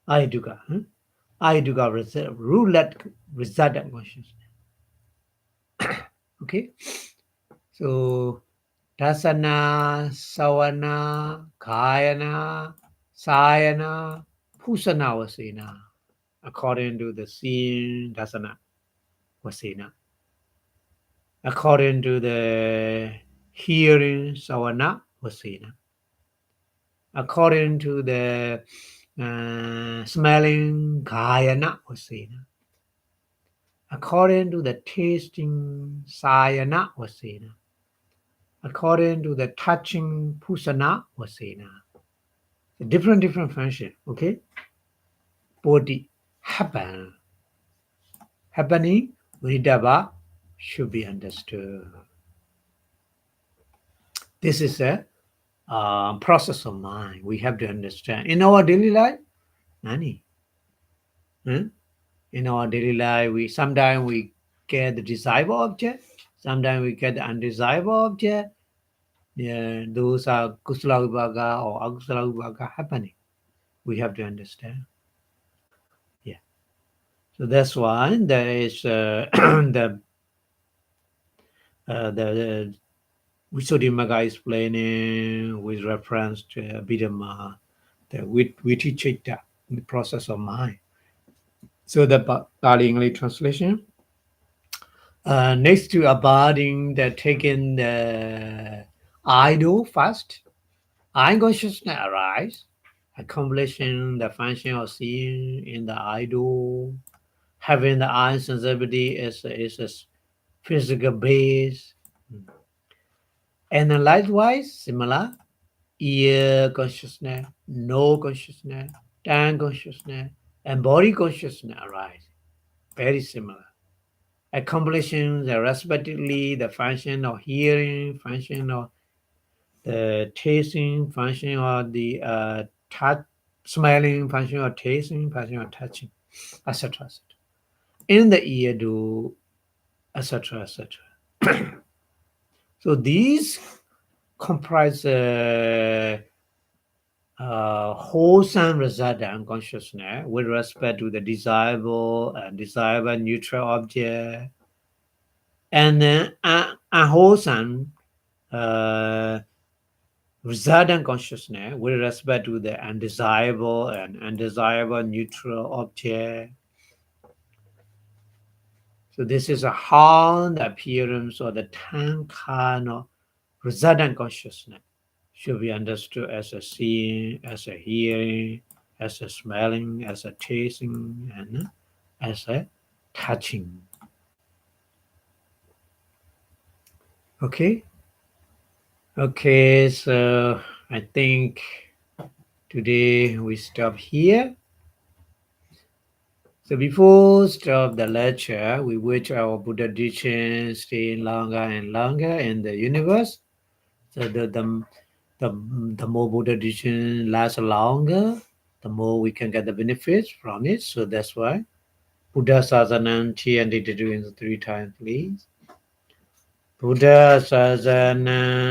Ayuduga, Ayuduga roulette resident consciousness. Okay, so dasana, sawana, kayana, sayana, pusana vasena, according to the seeing dasana vasena. According to the hearing sawana vasena. According to the smelling kayana vasena. According to the tasting sayana vasena. According to the touching pusana vasena. Different function, okay? Body happening Vidaba should be understood. This is a process of mind. We have to understand. In our daily life, Nani? In our daily life, sometimes we get the desirable object, sometimes we get the undesirable object. Yeah, those are kusala vipaka or akusala vipaka happening. We have to understand. Yeah. So that's why there is the Visuddhimagga explaining with reference to Abhidhamma, the Viticetta, the process of mind. So the Pali English translation, Next to abiding, the taking the idol first, I consciousness arise, accomplishing the function of seeing in the idol, having the eye sensibility is a physical base, and then likewise similar ear consciousness, no consciousness, tongue consciousness, and body consciousness arise. Very similar. Accomplishing the respectively the function of hearing, function of the tasting, function of the touch, smelling, function of tasting, function of touching, etc. etc. In the ear do, etc. etc. So these comprise wholesome resultant consciousness with respect to the desirable and desirable neutral object, and then unwholesome resultant consciousness with respect to the undesirable and undesirable neutral object. So this is a how the appearance or the time kind of resultant consciousness should be understood as a seeing, as a hearing, as a smelling, as a tasting, and as a touching. Okay? Okay, so I think today we stop here. So before stop the lecture, we wish our Buddha teaching stay longer and longer in the universe. So the more Buddha teaching lasts longer, the more we can get the benefits from it. So that's why Buddha Sasanam chanted doing 3 times, please. Buddha Sasanam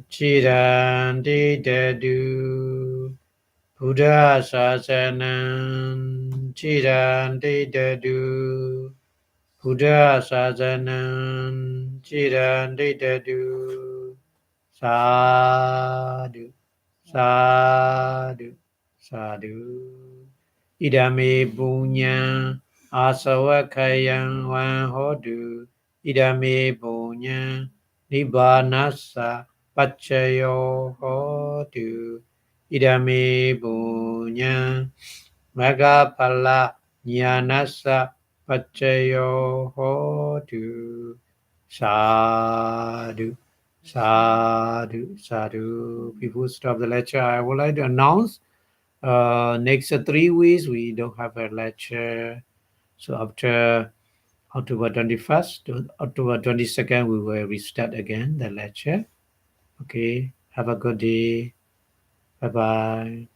Chiranti Dadu. Buddha Sasanam Chiranti Dadu. Buddha Sasanam Chiranti Dadu. Sadhu, sadhu, sadhu. Idame punya asawakayang wan hodu. Idame punya nibbanasa pacayo hodu. Idame punya magapala nyanasa pacayo hodu. Sadhu. Sadhu, sadhu. Before stop the lecture, I would like to announce next 3 weeks we don't have a lecture. So after October 21st to October 22nd, we will restart again the lecture. Okay. Have a good day. Bye bye.